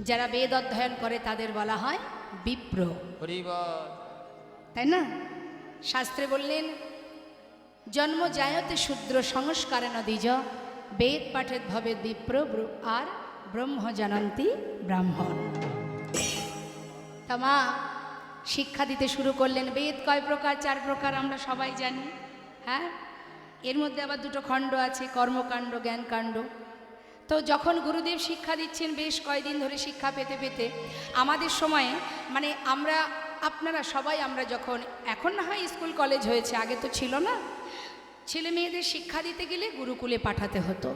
[SPEAKER 1] যারা বেদ অধ্যয়ন করে তাদের বলা হয় বিপ্র,
[SPEAKER 2] হরি বল।
[SPEAKER 1] তাই না? শাস্ত্রে বললেন জন্ম জায়তে শূদ্র সংস্কারেণ দ্বিজ, বেদ পাঠের ভবে বিপ্র আর ব্রহ্ম জানন্তি ব্রাহ্মণ। তা মা শিক্ষা দিতে শুরু করলেন। বেদ কয় প্রকার? 4 প্রকার আমরা সবাই জানি। হ্যাঁ, এর মধ্যে আবার 2টো খণ্ড আছে, কর্মকাণ্ড, জ্ঞানকাণ্ড। তো যখন গুরুদেব শিক্ষা দিচ্ছেন বেশ কয়েকদিন ধরে শিক্ষা পেতে পেতে আমাদের সময়ে মানে আপনারা সবাই আমরা যখন, এখন না হয় স্কুল কলেজ হয়েছে, আগে তো ছিল না, ছেলে মেয়েদের শিক্ষা দিতে গেলে গুরুকুলে পাঠাতে হতো।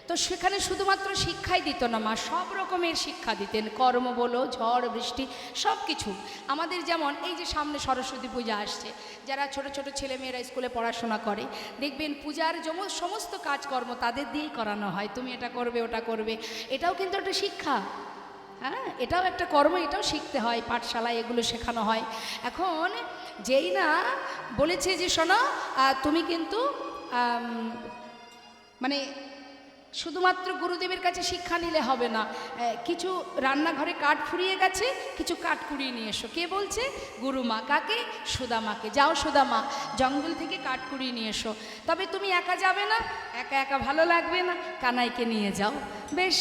[SPEAKER 1] তো সেখানে শুধুমাত্র শিক্ষাই দিত না মা, সব রকমের শিক্ষা দিতেন। কর্ম বলো, ঝড় বৃষ্টি, সব কিছু। আমাদের যেমন এই যে সামনে সরস্বতী পূজা আসছে, যারা ছোট ছোট ছেলেমেয়েরা স্কুলে পড়াশোনা করে দেখবেন পূজার সমস্ত কাজকর্ম তাদের দিয়েই করানো হয়। তুমি এটা করবে, ওটা করবে, এটাও কিন্তু একটা শিক্ষা। হ্যাঁ, এটাও একটা কর্ম, এটাও শিখতে হয়, পাঠশালায় এগুলো শেখানো হয়। এখন যেই না বলেছে যে শোনো তুমি কিন্তু মানে শুধুমাত্র গুরুদেবের কাছে শিক্ষা নিলে হবে না, কিছু রান্নাঘরে কাঠ ফুরিয়ে গেছে, কিছু কাঠ কুড়িয়ে নিয়ে এসো। কে বলছে? গুরুমা। কাকে? সুদামাকে। যাও সুদামা, জঙ্গল থেকে কাঠ কুড়িয়ে নিয়ে এসো। তবে তুমি একা যাবে না, একা একা ভালো লাগবে না, কানাইকে নিয়ে যাও। বেশ,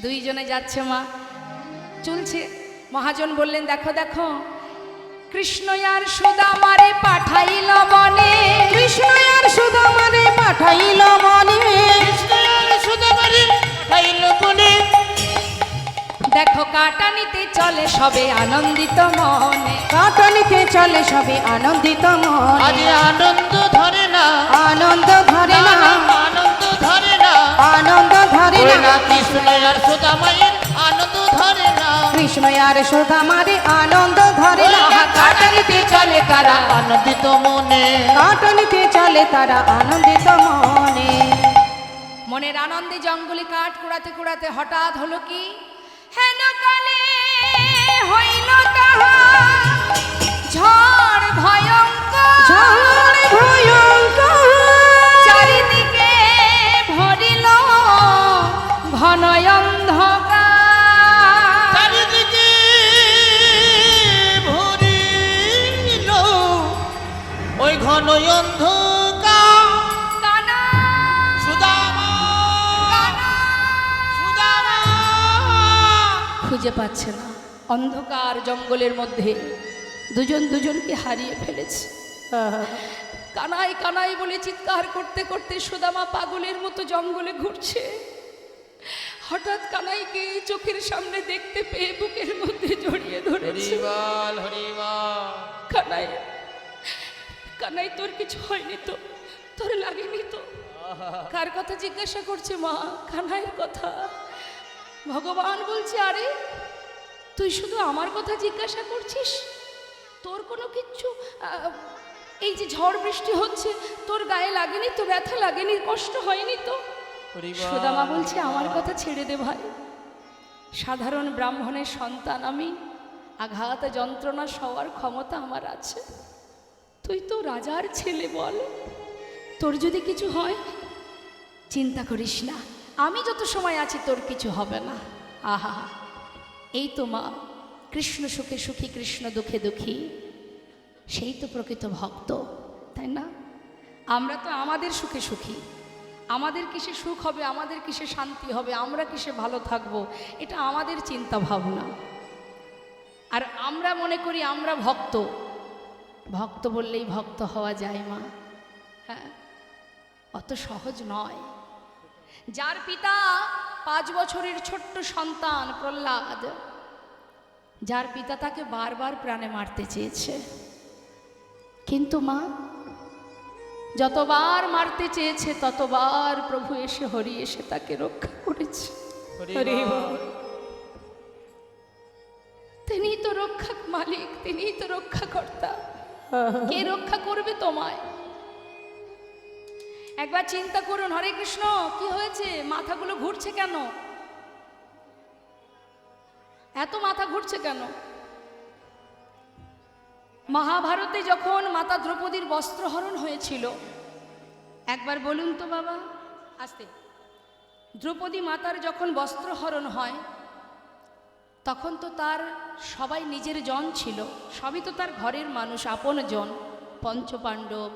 [SPEAKER 1] 2 জনে যাচ্ছে মা, চলছে। মহাজন বললেন দেখো দেখো, কৃষ্ণ আর সুদামারে পাঠাইল বনে,
[SPEAKER 3] কৃষ্ণ আর সুদামারে পাঠাইল বনে,
[SPEAKER 1] দেখো কাটানিতে চলে সবে আনন্দিত মনে,
[SPEAKER 3] কাটানিতে চলে সবে আনন্দিত মনে।
[SPEAKER 2] আজ আনন্দ ধরে না,
[SPEAKER 3] আনন্দ ধরে না,
[SPEAKER 2] আনন্দ ধরে না,
[SPEAKER 3] আনন্দ ধরে না,
[SPEAKER 2] কৃষ্ণ আর সুদামায়ের আনন্দ ধরে না,
[SPEAKER 3] কৃষ্ণ আর সুদামারে আনন্দ ধরে না।
[SPEAKER 1] কাটানিতে চলে তারা
[SPEAKER 2] আনন্দিত মনে,
[SPEAKER 3] কাটানিতে চলে তারা আনন্দিত মনে।
[SPEAKER 1] মনের আনন্দে জঙ্গলে কাঠ কুড়াতে কুড়াতে হঠাৎ হলো কি, হেন কালে হইল তাহা ঝড় ভয়ঙ্কর,
[SPEAKER 3] ঝড় ভয়ঙ্কর,
[SPEAKER 1] চারিদিকে ভরিল ঘন অন্ধকার,
[SPEAKER 2] চারিদিকে ভরিল ওই ঘন অন্ধকার।
[SPEAKER 1] কানা
[SPEAKER 2] সুদামা, সুদামা
[SPEAKER 1] খুঁজে পাচ্ছে না। অন্ধকার জঙ্গলের মধ্যে দুজন দুজনকে হারিয়ে ফেলেছে। কানাই কানাই বলে চিৎকার করতে করতে সুদামা পাগলের মতো জঙ্গলে ঘুরছে। হঠাৎ কানাইকে চোখের সামনে দেখতে পেয়ে বুকের মধ্যে জড়িয়ে ধরেছে।
[SPEAKER 2] হরিবল হরিবল।
[SPEAKER 1] কানাই, কানাই তোর কিছু হয়নি তো? তোর লাগেনি তো? কার কথা জিজ্ঞাসা করছে মা? কানাইয়ের কথা। ভগবান বলছে আরে তুই শুধু আমার কথা জিজ্ঞাসা করছিস, তোর কোনো কিচ্ছু এই যে ঝড় বৃষ্টি হচ্ছে তোর গায়ে লাগেনি তো? ব্যথা লাগেনি? কষ্ট হয়নি তো? সুদামা বলছে আমার কথা ছেড়ে দে ভাই, সাধারণ ব্রাহ্মণের সন্তান আমি, আঘাত যন্ত্রণা সওয়ার ক্ষমতা আমার আছে। তুই তো রাজার ছেলে, বল তোর যদি কিছু হয় চিন্তা করিস না, আমি যত সময় আছি তোর কিছু হবে না। আহা, এই তো মা, কৃষ্ণ সুখে সুখী, কৃষ্ণ দুঃখে দুঃখী, সেই তো প্রকৃত ভক্ত, তাই না? আমরা তো আমাদের সুখে সুখী, আমাদের কিসে সুখ হবে, আমাদের কিসে শান্তি হবে, আমরা কিসে ভালো থাকবো, এটা আমাদের চিন্তা ভাবনা। আর আমরা মনে করি আমরা ভক্ত, ভক্ত বললেই ভক্ত হওয়া যায় মা? হ্যাঁ, অত সহজ নয়। যার পিতা 5 বছরের ছোট্ট সন্তান প্রহ্লাদ, যার পিতা তাকে বারবার প্রাণে মারতে চেয়েছে, কিন্তু মা যতবার মারতে চেয়েছে ততবার প্রভু এসে হরি এসে তাকে রক্ষা করেছে। তিনিই তো রক্ষা মালিক, তিনিই তো রক্ষাকর্তা। কে রক্ষা করবে তোমায়? একবার চিন্তা করুন। হরে কৃষ্ণ, কি হয়েছে? মাথাগুলো ঘুরছে কেন? এত মাথা ঘুরছে কেন? মহাভারতে যখন মাতা দ্রৌপদীর বস্ত্রহরণ হয়েছিল, একবার বলুন তো বাবা, আস্তে, দ্রৌপদী মাতার যখন বস্ত্রহরণ হয় তখন তো তার সবাই নিজের জন ছিল, সবই তো তার ঘরের মানুষ, আপন জন। পঞ্চপাণ্ডব,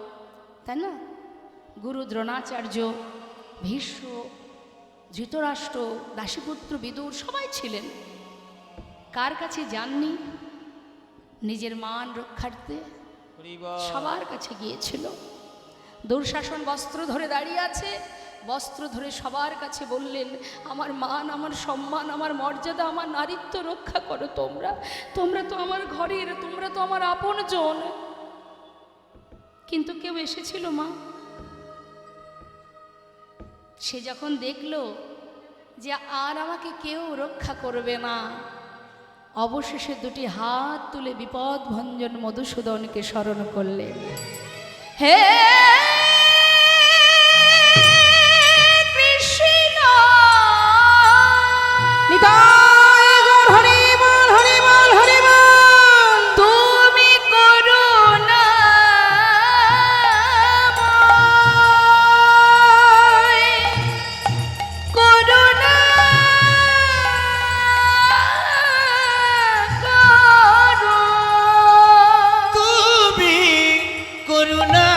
[SPEAKER 1] তাই না, গুরু দ্রোণাচার্য, ভীষ্ম, ধৃতরাষ্ট্র, দাসীপুত্র বিদুর সবাই ছিলেন। কার কাছে যাননি? নিজের মান রক্ষার্থে সবার কাছে গিয়েছিল। দুঃশাসন বস্ত্র ধরে দাঁড়িয়ে আছে, বস্ত্র ধরে সবার কাছে বললেন, আমার মান, আমার সম্মান, আমার মর্যাদা, আমার নারীত্ব রক্ষা করো তোমরা, তোমরা তো আমার ঘরের, তোমরা তো আমার আপন জন। কিন্তু কেউ এসেছিল মা? সে যখন দেখলো যে আর আমাকে কেউ রক্ষা করবে না, অবশেষে দুটি হাত তুলে বিপদ ভঞ্জন মধুসূদনকে স্মরণ করলে। হে কৃষ্ণ,
[SPEAKER 3] নিতাই গৌর হরি বল, হরি বল, হরি বল।
[SPEAKER 1] তুমি করুণাময়, করুণা করো।
[SPEAKER 2] তুমি করুণাময়,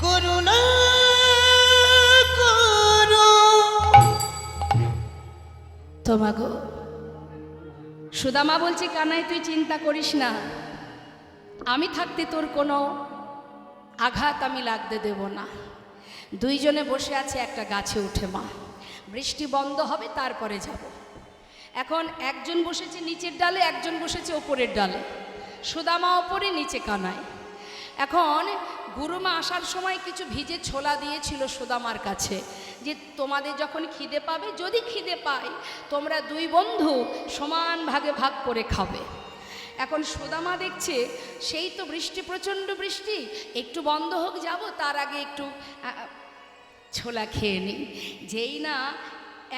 [SPEAKER 2] করুণা করো।
[SPEAKER 1] তোমাগো সুদামা বলছি, কানাই তুই চিন্তা করিস না, আমি থাকতে তোর কোনো আঘাত আমি লাগতে দেব না। দুইজনে বসে আছে একটা গাছে উঠে মা, বৃষ্টি বন্ধ হবে তারপরে যাব। এখন একজন বসেছে নিচের ডালে, একজন বসেছে ওপরের ডালে। সুদামা ওপরে, নিচে কানাই। এখন গুরুমা আসার সময় কিছু ভিজে ছোলা দিয়েছিল সুদামার কাছে, যে তোমাদের যখন খিদে পাবে, যদি খিদে পায় তোমরা দুই বন্ধু সমান ভাগে ভাগ করে খাবে। এখন সুদামা দেখছে সেই তো বৃষ্টি, প্রচণ্ড বৃষ্টি, একটু বন্ধ হোক যাব, তার আগে একটু ছোলা খেয়ে নিই। যেই না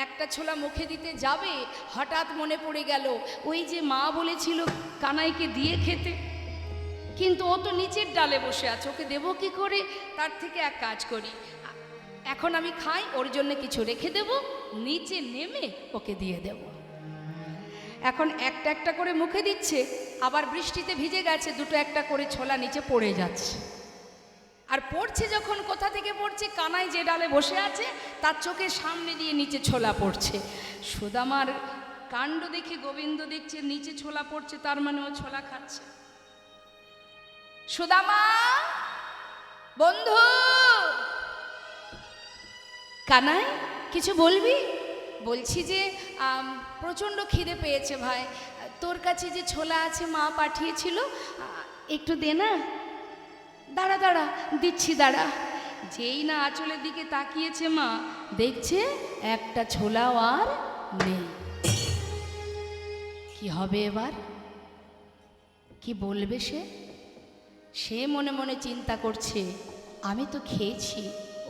[SPEAKER 1] একটা ছোলা মুখে দিতে যাবে, হঠাৎ মনে পড়ে গেল ওই যে মা বলেছিল কানাইকে দিয়ে খেতে, কিন্তু ও তো নিচের ডালে বসে আছে, ওকে দেবো কি করে? তার থেকে এক কাজ করি, এখন আমি খাই, ওর জন্য কিছু রেখে দেব, নিচে নেমে ওকে দিয়ে দেব। এখন একটা একটা করে মুখে দিচ্ছে, আবার বৃষ্টিতে ভিজে গেছে, দুটো একটা করে ছোলা নিচে পড়ে যাচ্ছে। আর পড়ছে যখন, কোথা থেকে পড়ছে? কানাই যে ডালে বসে আছে তার চোখের সামনে দিয়ে নিচে ছোলা পড়ছে। সুদামার কাণ্ড দেখে গোবিন্দ দেখছে নিচে ছোলা পড়ছে, তার মানে ও ছোলা খাচ্ছে। সুদামা বন্ধু, কানাই কিছু বলবি? বলছি যে প্রচণ্ড খিদে পেয়েছে ভাই, তোর কাছে যে ছোলা আছে মা পাঠিয়েছিল, একটু দে না। দাঁড়া দাঁড়া, দিচ্ছি দাঁড়া। যেই না আঁচলের দিকে তাকিয়েছে মা, দেখছে একটা ছোলাও আর নেই। কি হবে এবার? কি বলবে সে? সে মনে মনে চিন্তা করছে, আমি তো খেয়েছি,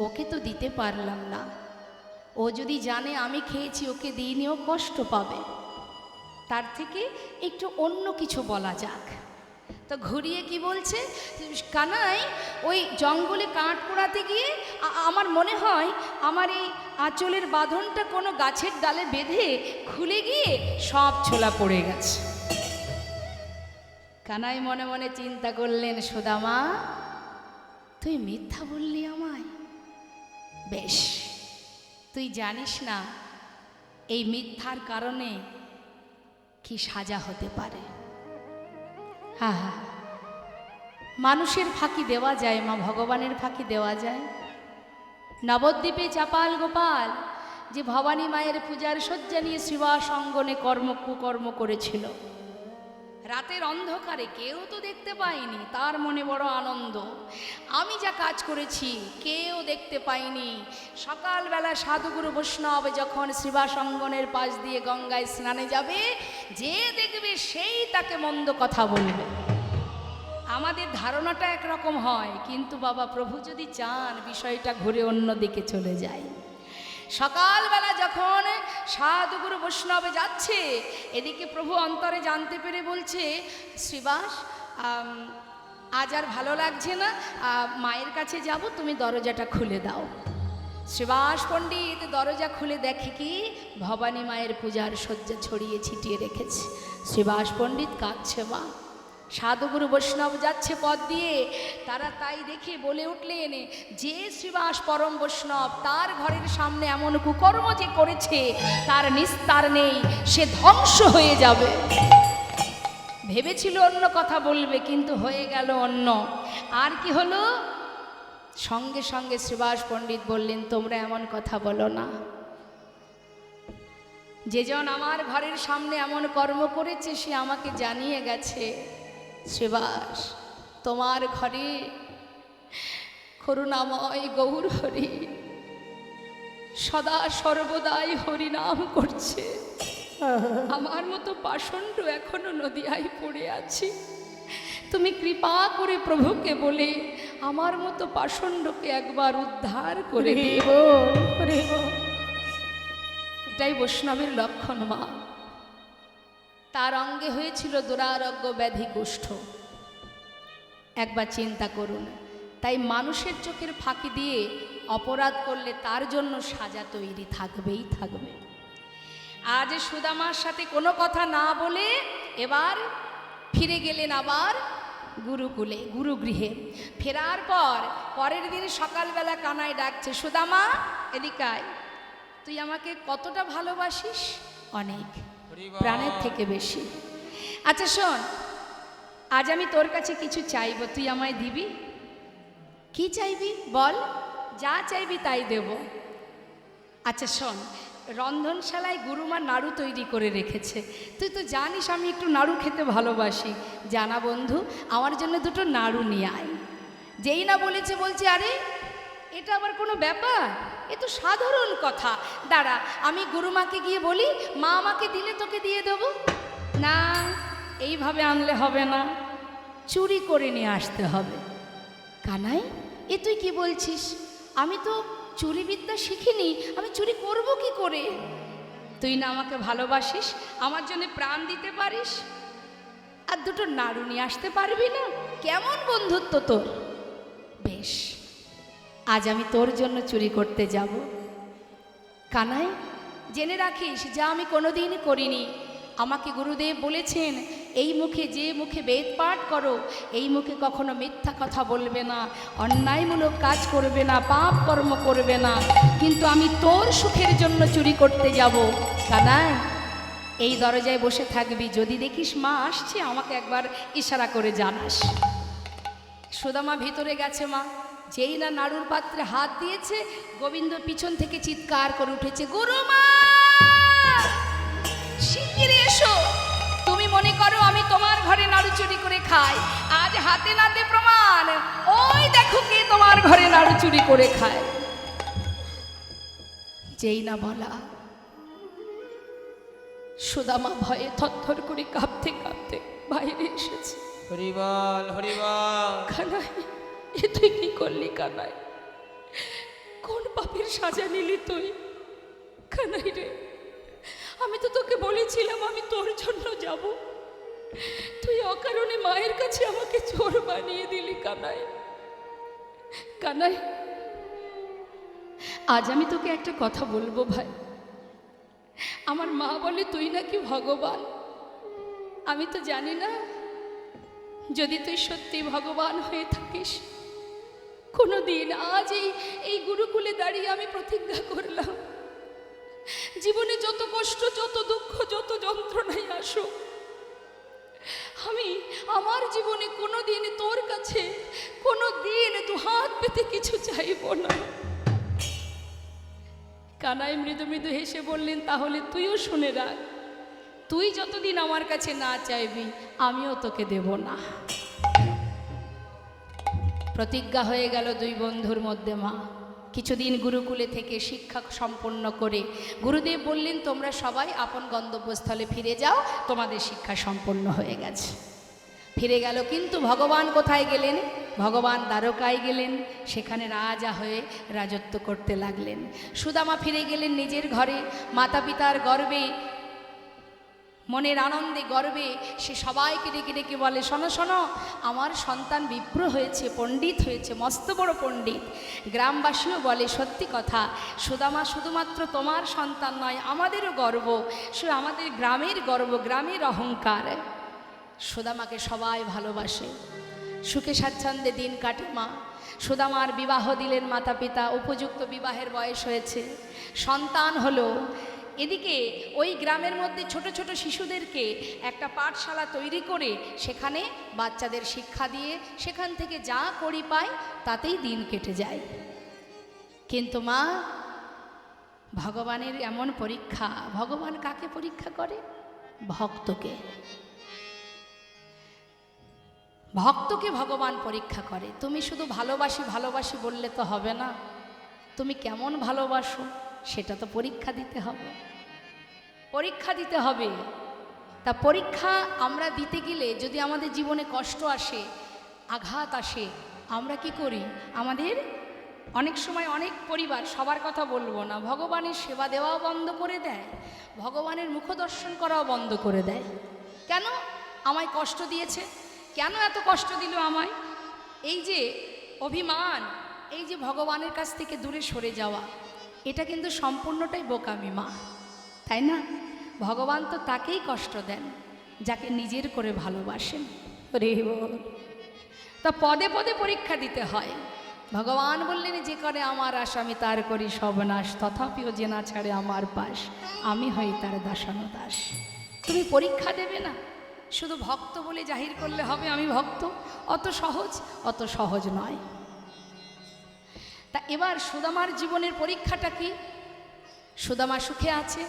[SPEAKER 1] ওকে তো দিতে পারলাম না। ও যদি জানে আমি খেয়েছি, ওকে দিইনি, ও কষ্ট পাবে। তার থেকে একটু অন্য কিছু বলা যাক। তো ঘুরিয়ে কি বলছে, কানাই ওই জঙ্গলে কাঠ পোড়াতে গিয়ে আমার মনে হয় আমার এই আঁচলের বাঁধনটা কোনো গাছের ডালে বেঁধে খুলে গিয়ে সব ছোলা পড়ে গেছে। কানাই মনে মনে চিন্তা করলেন, সুদামা তুই মিথ্যা বললি আমায়। বেশ, তুই জানিস না এই মিথ্যার কারণে কি সাজা হতে পারে। হ্যাঁ হ্যাঁ, মানুষের ফাঁকি দেওয়া যায় মা, ভগবানের ফাঁকি দেওয়া যায়। নবদ্বীপে চাপাল গোপাল যে ভবানী মায়ের পূজার শয্যা নিয়ে শ্রীবাস অঙ্গনে কুকর্ম করেছিল, রাতের অন্ধকারে কেউ তো দেখতে পায়নি, তার মনে বড় আনন্দ, আমি যা কাজ করেছি কেউ দেখতে পায়নি। সকালবেলা সাধুগুরু বৈষ্ণব যখন শ্রীবাস অঙ্গনের পাশ দিয়ে গঙ্গায় স্নানে যাবে, যে দেখবে সেই তাকে মন্দ কথা বলবে। আমাদের ধারণাটা একরকম হয়, কিন্তু বাবা প্রভু যদি চান বিষয়টা ঘুরে অন্য দিকে চলে যায়। সকালবেলা যখন সাধুগুরু বৈষ্ণবে যাচ্ছে, এদিকে প্রভু অন্তরে জানতে পেরে বলছে, শ্রীবাস আজ আর ভালো লাগছে না, মায়ের কাছে যাব, তুমি দরজাটা খুলে দাও। শ্রীবাস পণ্ডিত দরজা খুলে দেখে কি ভবানী মায়ের পূজার শয্যা ছড়িয়ে ছিটিয়ে রেখেছে। শ্রীবাস পণ্ডিত কাঁদছে মা। সাধুগুরু বৈষ্ণব যাচ্ছে পথ দিয়ে, তারা তাই দেখে বলে উঠলেন, যে শ্রীবাস পরম বৈষ্ণব তার ঘরের সামনে এমন কুকর্ম যে করেছে তার নিস্তার নেই, সে ধ্বংস হয়ে যাবে। ভেবেছিল অন্য কথা বলবে, কিন্তু হয়ে গেল অন্য। আর কি হলো, সঙ্গে সঙ্গে শ্রীবাস পণ্ডিত বললেন, তোমরা এমন কথা বলো না। যেজন আমার ঘরের সামনে এমন কর্ম করেছে সে আমাকে জানিয়ে গেছে। শ্রীবাস, তোমার ঘরে করুণাময় গৌর হরি সদা সর্বদাই হরি নাম করছে। আমার মতো পাষণ্ড এখনো নদিয়ায় পড়ে আছি। তুমি কৃপা করে প্রভুকে বলে আমার মতো পাষণ্ডকে একবার উদ্ধার করে দেব। এটাই বৈষ্ণবের লক্ষণ মা। তার অঙ্গে হয়েছিল দুরারোগ্য ব্যাধি কুষ্ঠ। একবার চিন্তা করুন। তাই মানুষের চোখের ফাঁকি দিয়ে অপরাধ করলে তার জন্য সাজা তৈরি থাকবেই থাকবে। আজ সুদামার সাথে কোনো কথা না বলে এবার ফিরে গেলেন আবার গুরুকুলে, গুরুগৃহে। ফেরার পর পরের দিন সকালবেলা কানাই ডাকছে, সুদামা এদিকে আয়, তুই আমাকে কতটা ভালোবাসিস? অনেক, প্রাণের থেকে বেশি। আচ্ছা শোন, আজ আমি তোর কাছে কিছু চাইবো, তুই আমায় দিবি? কি চাইবি বল, যা চাইবি তাই দেব। আচ্ছা শোন, রন্ধনশালায় গুরুমা নাড়ু তৈরি করে রেখেছে, তুই তো জানিস আমি একটু নাড়ু খেতে ভালোবাসি। জানা বন্ধু, আমার জন্য দুটো নাড়ু নিয়ে আয়। যেই না বলেছে বলছে, আরে এটা আবার কোনো ব্যাপার, এ তো সাধারণ কথা। দাঁড়া, আমি গুরুমাকে গিয়ে বলি, মা আমাকে দিলে তোকে দিয়ে দেবো। না, এইভাবে আনলে হবে না, চুরি করে নিয়ে আসতে হবে। কানাই, এ তুই কি বলছিস? আমি তো চুরি বিদ্যা শিখিনি, আমি চুরি করব কি করে? তুই না আমাকে ভালোবাসিস, আমার জন্য প্রাণ দিতে পারিস, আর দুটো নাড়ু নিয়ে আসতে পারবি না? কেমন বন্ধুত্ব তোর! বেশ, আজ আমি তোর জন্য চুরি করতে যাব। কানাই, জেনে রাখিস যা আমি কোনোদিন করিনি। আমাকে গুরুদেব বলেছেন, এই মুখে যে মুখে বেদ পাঠ করো, এই মুখে কখনো মিথ্যা কথা বলবে না, অন্যায়মূলক কাজ করবে না, পাপ কর্ম করবে না। কিন্তু আমি তোর সুখের জন্য চুরি করতে যাব। কানাই, এই দরজায় বসে থাকবি, যদি দেখিস মা আসছে আমাকে একবার ইশারা করে জানাস। সুদামা ভিতরে গেছে মা। যেই না নাড়ুর পাত্রে হাত দিয়েছে, গোবিন্দ পিছন থেকে চিৎকার করে উঠেছে, গুরুমা শিগগিরই এসো। তুমি মনে করো আমি তোমার ঘরে নাড়ু চুরি করে খাই, আজ হাতে নাতে প্রমাণ। ওই দেখো কে তোমার ঘরে নাড়ু চুরি করে খায়। যেই না বলা, সুদামা ভয়ে থরথর করে কাঁপতে কাঁপতে বাইরে এসেছে।
[SPEAKER 2] হরিবল হরিবল।
[SPEAKER 1] কানাই, এ তুই কি করলি? কানাই, কোন পাপের সাজা নিলি তুই? কানাই রে, আমি তো তোকে বলেছিলাম আমি তোর জন্য যাব, তুই অকারণে মায়ের কাছে আমাকে চোর বানিয়ে দিলি। কানাই, কানাই, আজ আমি তোকে একটা কথা বলবো ভাই। আমার মা বলে তুই নাকি ভগবান। আমি তো জানি না, যদি তুই সত্যি ভগবান হয়ে থাকিস, কোনো দিন আজ এই গুরুকুলে দাঁড়িয়ে আমি প্রতিজ্ঞা করলাম, জীবনে যত কষ্ট, যত দুঃখ, যত যন্ত্রণাই আসুক, আমি আমার জীবনে কোনো দিন তোর কাছে কোনো দিন দুহাত পেতে কিছু চাইব না। কানাই মৃদু মৃদু হেসে বললেন, তাহলে তুইও শুনে রাখ, তুই যতদিন আমার কাছে না চাইবি আমিও তোকে দেব না। প্রতিজ্ঞা হয়ে গেল দুই বন্ধুর মধ্যে। মা কিছুদিন গুরুকুলে থেকে শিক্ষা সম্পন্ন করে গুরুদেব বললেন, তোমরা সবাই আপন গন্তব্যস্থলে ফিরে যাও, তোমাদের শিক্ষা সম্পন্ন হয়ে গেছে। ফিরে গেল, কিন্তু ভগবান কোথায় গেলেন? ভগবান দ্বারকায় গেলেন, সেখানে রাজা হয়ে রাজত্ব করতে লাগলেন। সুদামা ফিরে গেলেন নিজের ঘরে, মাতা পিতার গর্বে মনের আনন্দে গর্বে সে সবাইকে ডেকে ডেকে বলে, শোনো শোনো, আমার সন্তান বিপ্র হয়েছে, পণ্ডিত হয়েছে, মস্ত বড় পণ্ডিত। গ্রামবাসীও বলে, সত্যি কথা, সুদামা শুধুমাত্র তোমার সন্তান নয়, আমাদেরও গর্ব, শুধু আমাদের গ্রামের গর্ব, গ্রামের অহংকার। সুদামাকে সবাই ভালোবাসে, সুখে স্বাচ্ছন্দ্যে দিন কাটে মা। সুদামার বিবাহ দিলেন মাতা পিতা, উপযুক্ত বিবাহের বয়স হয়েছে, সন্তান হলো। এদিকে ওই গ্রামের মধ্যে ছোট ছোট শিশুদেরকে একটা পাঠশালা তৈরি করে সেখানে বাচ্চাদের শিক্ষা দিয়ে সেখান থেকে যা করি পায় তাতেই দিন কেটে যায়। কিন্তু মা, ভগবানের এমন পরীক্ষা, ভগবান কাকে পরীক্ষা করে? ভক্তকে। ভক্তকে ভগবান পরীক্ষা করে। তুমি শুধু ভালোবাসি ভালোবাসি বললে তো হবে না, তুমি কেমন ভালোবাসো সেটা তো পরীক্ষা দিতে হবে, পরীক্ষা দিতে হবে। তা পরীক্ষা আমরা দিতে গেলে যদি আমাদের জীবনে কষ্ট আসে, আঘাত আসে, আমরা কি করি? আমাদের অনেক সময় অনেক পরিবার, সবার কথা বলবো না, ভগবানের সেবা দেওয়াও বন্ধ করে দেয়, ভগবানের মুখ দর্শন করাও বন্ধ করে দেয়। কেন? আমায় কষ্ট দিয়েছে, কেন এত কষ্ট দিল আমায়? এই যে অভিমান, এই যে ভগবানের কাছ থেকে দূরে সরে যাওয়া, এটা কিন্তু সম্পূর্ণটাই বোকামি মা, তাই না? ভগবান তো তাকেই কষ্ট দেন যাকে নিজের করে ভালোবাসেন। রে বল, তা পদে পদে পরীক্ষা দিতে হয়। ভগবান বললেন, যে করে আমার আশ আমি তার করি সর্বনাশ, তথাপিও যে না ছাড়ে আমার পাশ, আমি হই তার দাসানুদাস। তুমি পরীক্ষা দেবে না, শুধু ভক্ত বলে জাহির করলে হবে আমি ভক্ত, অত সহজ নয়। তা এবার সুদামার জীবনের পরীক্ষাটা কি? সুদামা সুখে আছে,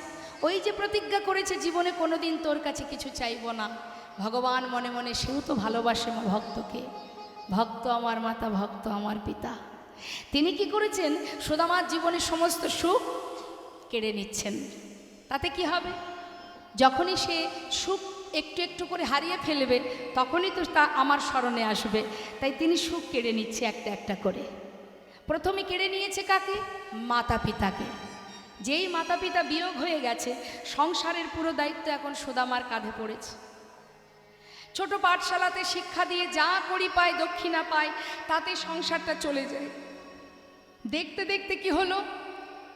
[SPEAKER 1] ওই যে প্রতিজ্ঞা করেছে জীবনে কোনোদিন তোর কাছে কিছু চাইব না। ভগবান মনে মনে, সেও তো ভালোবাসে ভক্তকে, ভক্ত আমার মাতা, ভক্ত আমার পিতা। তিনি কি করেছেন? সুদামার জীবনের সমস্ত সুখ কেড়ে নিচ্ছেন। তাতে কি হবে? যখনই সে সুখ একটু একটু করে হারিয়ে ফেলবে, তখনই তো তা আমার স্মরণে আসবে। তাই তিনি সুখ কেড়ে নিচ্ছে একটা একটা করে। প্রথমে কেড়ে নিয়েছে কাকে? মাতা পিতাকে। যেই মাতা পিতা বিয়োগ হয়ে গেছে, সংসারের পুরো দায়িত্ব এখন সুদামার কাঁধে পড়েছে। ছোট পাঠশালাতে শিক্ষা দিয়ে যা করি পায়, দক্ষিণা পায়, তাতে সংসারটা চলে যায়। দেখতে দেখতে কি হলো?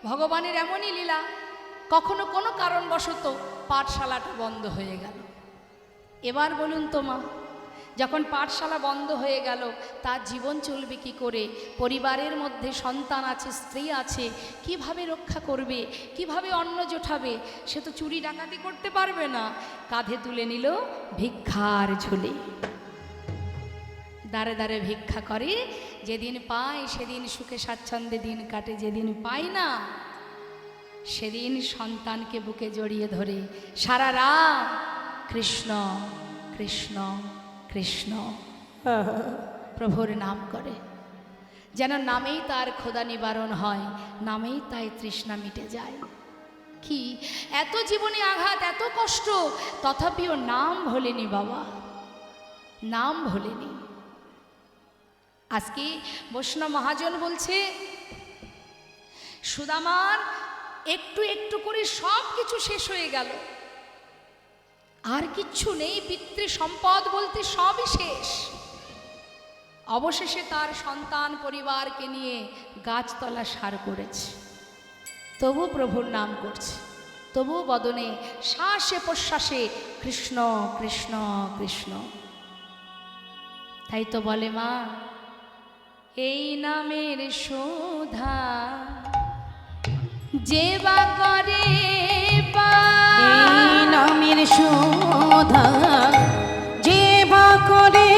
[SPEAKER 1] ভগবানের এমনই লীলা, কখনো কোনো কারণবশত পাঠশালাটা বন্ধ হয়ে গেল। এবার বলুন তো মা, যখন পাঠশালা বন্ধ হয়ে গেল, তার জীবন চলবে কি করে? পরিবারের মধ্যে সন্তান আছে, স্ত্রী আছে, কিভাবে রক্ষা করবে, কিভাবে অন্ন জোটাবে? সে তো চুরি ডাকাতি করতে পারবে না। কাঁধে তুলে নিল ভিক্ষার ঝুলি, দাঁড়ে দাঁড়ে ভিক্ষা করে। যেদিন পায় সেদিন সুখে স্বাচ্ছন্দ্যে দিন কাটে, যেদিন পায় না সেদিন সন্তানকে বুকে জড়িয়ে ধরে সারা রাত কৃষ্ণ কৃষ্ণ কৃষ্ণ প্রভুর নাম করে, যেন নামেই তার ক্ষুধা নিবারণ হয়, নামেই তাই তৃষ্ণা মিটে যায়। কি এত জীবনে আঘাত, এত কষ্ট, তথাপিও নাম ভোলেনি বাবা, নাম ভোলেনি। আজকে বৈষ্ণব মহাজন বলছে, সুদামার একটু একটু করে সব কিছু শেষ হয়ে গেল, আর কিচ্ছু নেই, পিতৃ সম্পদ বলতে সবই শেষ। অবশেষে তার সন্তান পরিবারকে নিয়ে গাছতলা সার করেছে, তবু প্রভুর নাম করছে, তবু বদনে শ্বাসে প্রশ্বাসে কৃষ্ণ কৃষ্ণ কৃষ্ণ। তাই তো বলে মা, এই নামের শোধা যে বা করে
[SPEAKER 3] এই নামের শোধা যে বা করে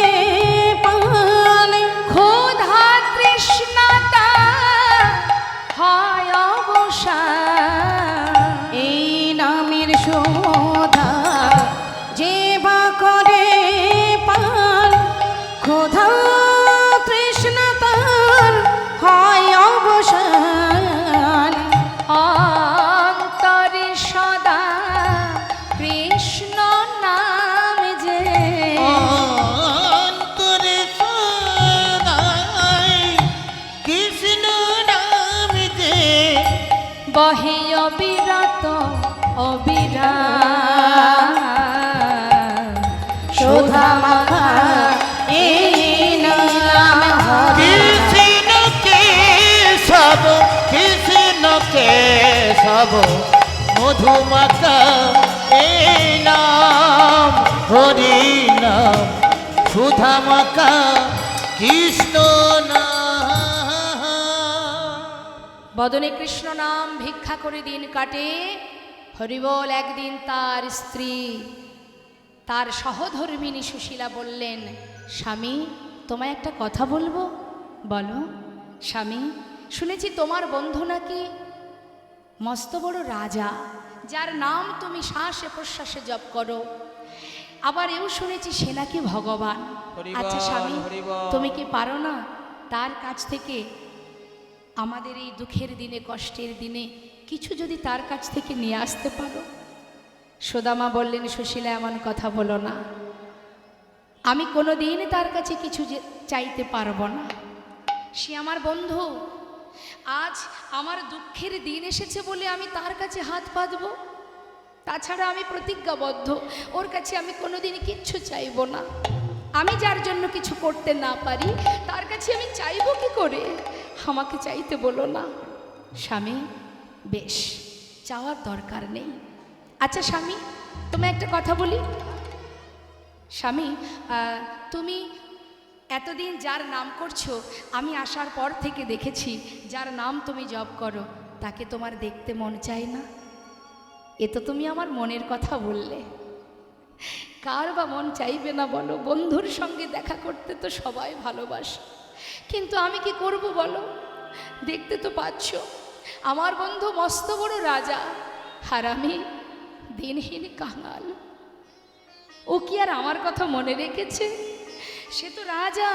[SPEAKER 3] পান,
[SPEAKER 1] ক্ষুধা তৃষ্ণাতা হয় অবসান।
[SPEAKER 3] এই নামের শোধা যে বা করে পান, ক্ষুধা তৃষ্ণা তার হয় অবসান।
[SPEAKER 1] অন্তরে সদা কৃষ্ণ নাম যে,
[SPEAKER 2] অন্তরে সদাই কৃষ্ণ নাম যে,
[SPEAKER 1] বহে অবিরত
[SPEAKER 3] অবিরাম সুধা মাখা এই নাম হরি
[SPEAKER 2] কৃষ্ণ কেশব কৃষ্ণ কেশব মধুমাতা এই নাম হরি নাম সুধামাকা কৃষ্ণ নাম।
[SPEAKER 1] বদনে কৃষ্ণ নাম ভিক্ষা করে দিন কাটে। হরিবল একদিন তার স্ত্রী তার সহধর্মিণী সুশীলা বললেন, স্বামী তোমায় একটা কথা বলবো। বলো। স্বামী, শুনেছি তোমার বন্ধু নাকি মস্ত বড় রাজা, যার নাম তুমি শ্বাসে প্রশ্বাসে জপ করো। আবার এও শুনেছি সে নাকি ভগবান। আচ্ছা স্বামী, তুমি কি পারো না তার কাছ থেকে আমাদের এই দুঃখের দিনে কষ্টের দিনে কিছু যদি তার কাছ থেকে নিয়ে আসতে পারো? সুদামা বললেন, সুশীলা এমন কথা বলো না, আমি কোনো দিন তার কাছে কিছু চাইতে পারবো না। সে আমার বন্ধু, আজ আমার দুঃখের দিন এসেছে বলে আমি তার কাছে হাত পাতবো? তাছাড়া আমি প্রতিজ্ঞাবদ্ধ, ওর কাছে আমি কোনোদিন কিচ্ছু চাইবো না। আমি যার জন্য কিছু করতে না পারি তার কাছে আমি চাইবো কি করে? আমাকে চাইতে বলো না। স্বামী, বেশ, চাওয়ার দরকার নেই। আচ্ছা স্বামী, তুমি একটা কথা বলি। স্বামী, তুমি এতদিন যার নাম করছো, আমি আসার পর থেকে দেখেছি যার নাম তুমি জপ করো তাকে তোমার দেখতে মন চায় না। এ তো তুমি আমার মনের কথা বললে। কার বা মন চাইবে না বলো? বন্ধুর সঙ্গে দেখা করতে তো সবাই ভালোবাসে, কিন্তু আমি কি করব বলো? দেখতে তো পাচ্ছ আমার বন্ধু মস্ত বড় রাজা, আর আমি দিনহীন কাঙাল। ও কি আর আমার কথা মনে রেখেছে? সে তো রাজা,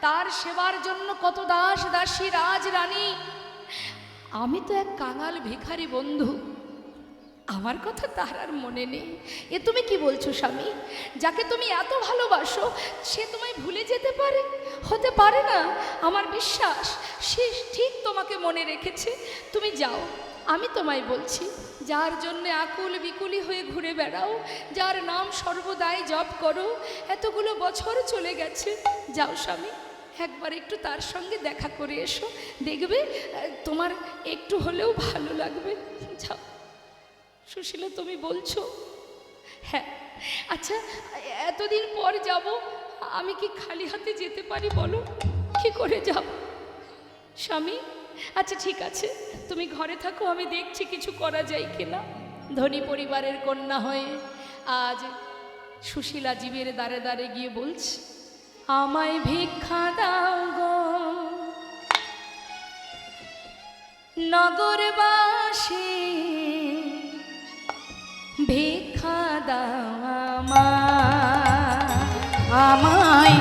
[SPEAKER 1] তার সেবার জন্য কত দাস দাসী রাজ রানী। আমি তো এক কাঙাল ভিখারি বন্ধু, আমার কথা তার আর মনে নেই। এ তুমি কি বলছো স্বামী? যাকে তুমি এত ভালোবাসো সে তোমায় ভুলে যেতে পারে? হতে পারে না। আমার বিশ্বাস সে ঠিক তোমাকে মনে রেখেছে। তুমি যাও, আমি তোমায় বলছি, যার জন্যে আকুল বিকুলি হয়ে ঘুরে বেড়াও, যার নাম সর্বদাই জপ করো, এতগুলো বছর চলে গেছে, যাও স্বামী, একবার একটু তার সঙ্গে দেখা করে এসো, দেখবে তোমার একটু হলেও ভালো লাগবে। যাও। সুশীলা, তুমি বলছো? হ্যাঁ। আচ্ছা, এতদিন পর যাব, আমি কি খালি হাতে যেতে পারি বলো? কি করে যাব স্বামী? আচ্ছা ঠিক আছে, তুমি ঘরে থাকো, আমি দেখছি কিছু করা যায় কিনা। ধনী পরিবারের কন্যা হয়ে আজ সুশীলা জীবের দ্বারে দ্বারে গিয়ে বলছে, আমায় ভিক্ষা দাও গো নগরবাসী, ভিক্ষা দাও
[SPEAKER 3] আমায়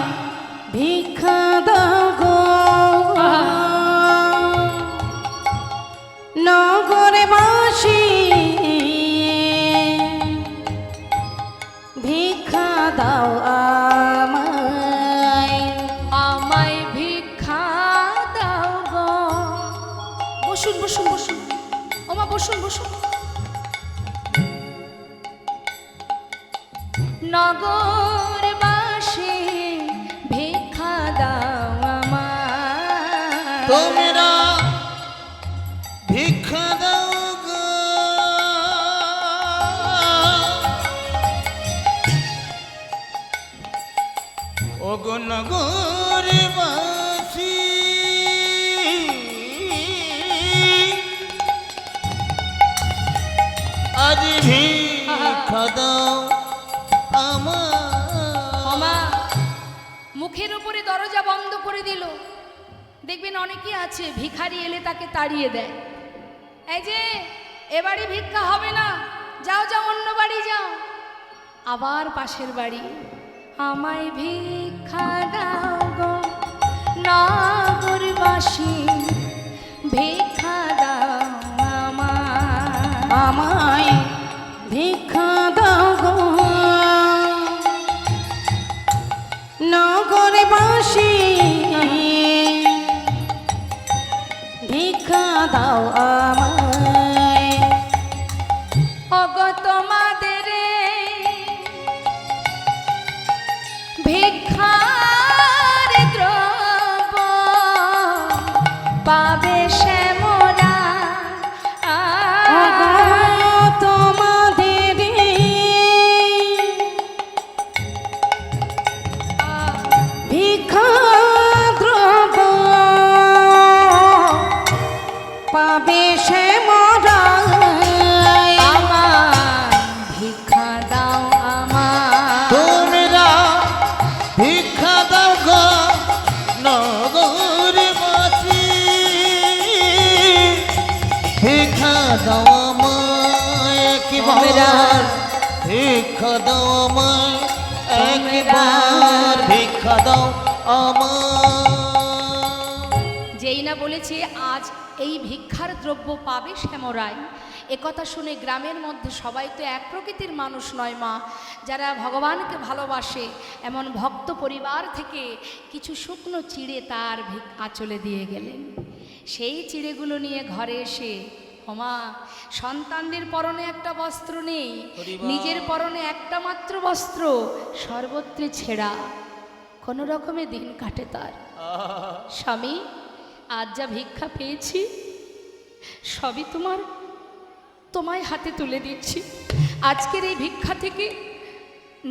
[SPEAKER 3] ভিক্ষা দাও গো নগরবাসী, ভিক্ষা দাও আমায়,
[SPEAKER 1] আমায় ভিক্ষা দাও গো। বসুন বসুন বসুন, ওমা বসুন বসুন। নগরবাসী, ভিক্ষা দাও আমায়,
[SPEAKER 2] তোমরা ভিক্ষা দাও গো ওগো নগরবাসী, আজ ভিক্ষা দাও
[SPEAKER 1] ওমা মুখের উপরে দরজা বন্ধ করে দিল। দেখবেন অনেকেই আছে ভিখারি এলে তাকে তাড়িয়ে দেয়, এই যে এ বাড়ি ভিক্ষা হবে না, যাও যাও অন্য বাড়ি যাও। আবার পাশের বাড়ি, আমায় ভিক্ষা দাও গো নগরবাসী, ভিক্ষা দাও আমায়,
[SPEAKER 3] আমায় ভিক্ষা দাও গো নগরবাসী, ভিক্ষা দাও আমায়,
[SPEAKER 1] ওগো তোমাদের ভিক্ষার দ্রব্য পাবে শ্যামরা
[SPEAKER 3] তোমাদের ভিক্ষা দ্রব্য পাবে সে মরা
[SPEAKER 1] আমার ভিক্ষা দাও আমার
[SPEAKER 2] তোমরা ভিক্ষা দাও গো নগরবাসী, ভিক্ষা দাও আমায় একবার, ভিক্ষা দাও আমায় একবার, ভিক্ষা দাও আমায়।
[SPEAKER 1] যেই না বলেছে আজ এই ভিক্ষার দ্রব্য পাবে শ্যামরায়, একথা শুনে গ্রামের মধ্যে সবাই তো এক প্রকৃতির মানুষ নয় মা। যারা ভগবানকে ভালোবাসে এমন ভক্ত পরিবার থেকে কিছু শুকনো চিড়ে তার আঁচলে দিয়ে গেলেন। সেই চিড়েগুলো নিয়ে ঘরে এসে ওমা সন্তানদের পরনে একটা বস্ত্র নেই, নিজের পরনে একটা মাত্র বস্ত্র, সর্বত্রে ছেঁড়া, কোনো রকমে দিন কাটে তার। স্বামী আজ যা ভিক্ষা পেয়েছি সবই তোমায় হাতে তুলে দিচ্ছি। আজকের এই ভিক্ষা থেকে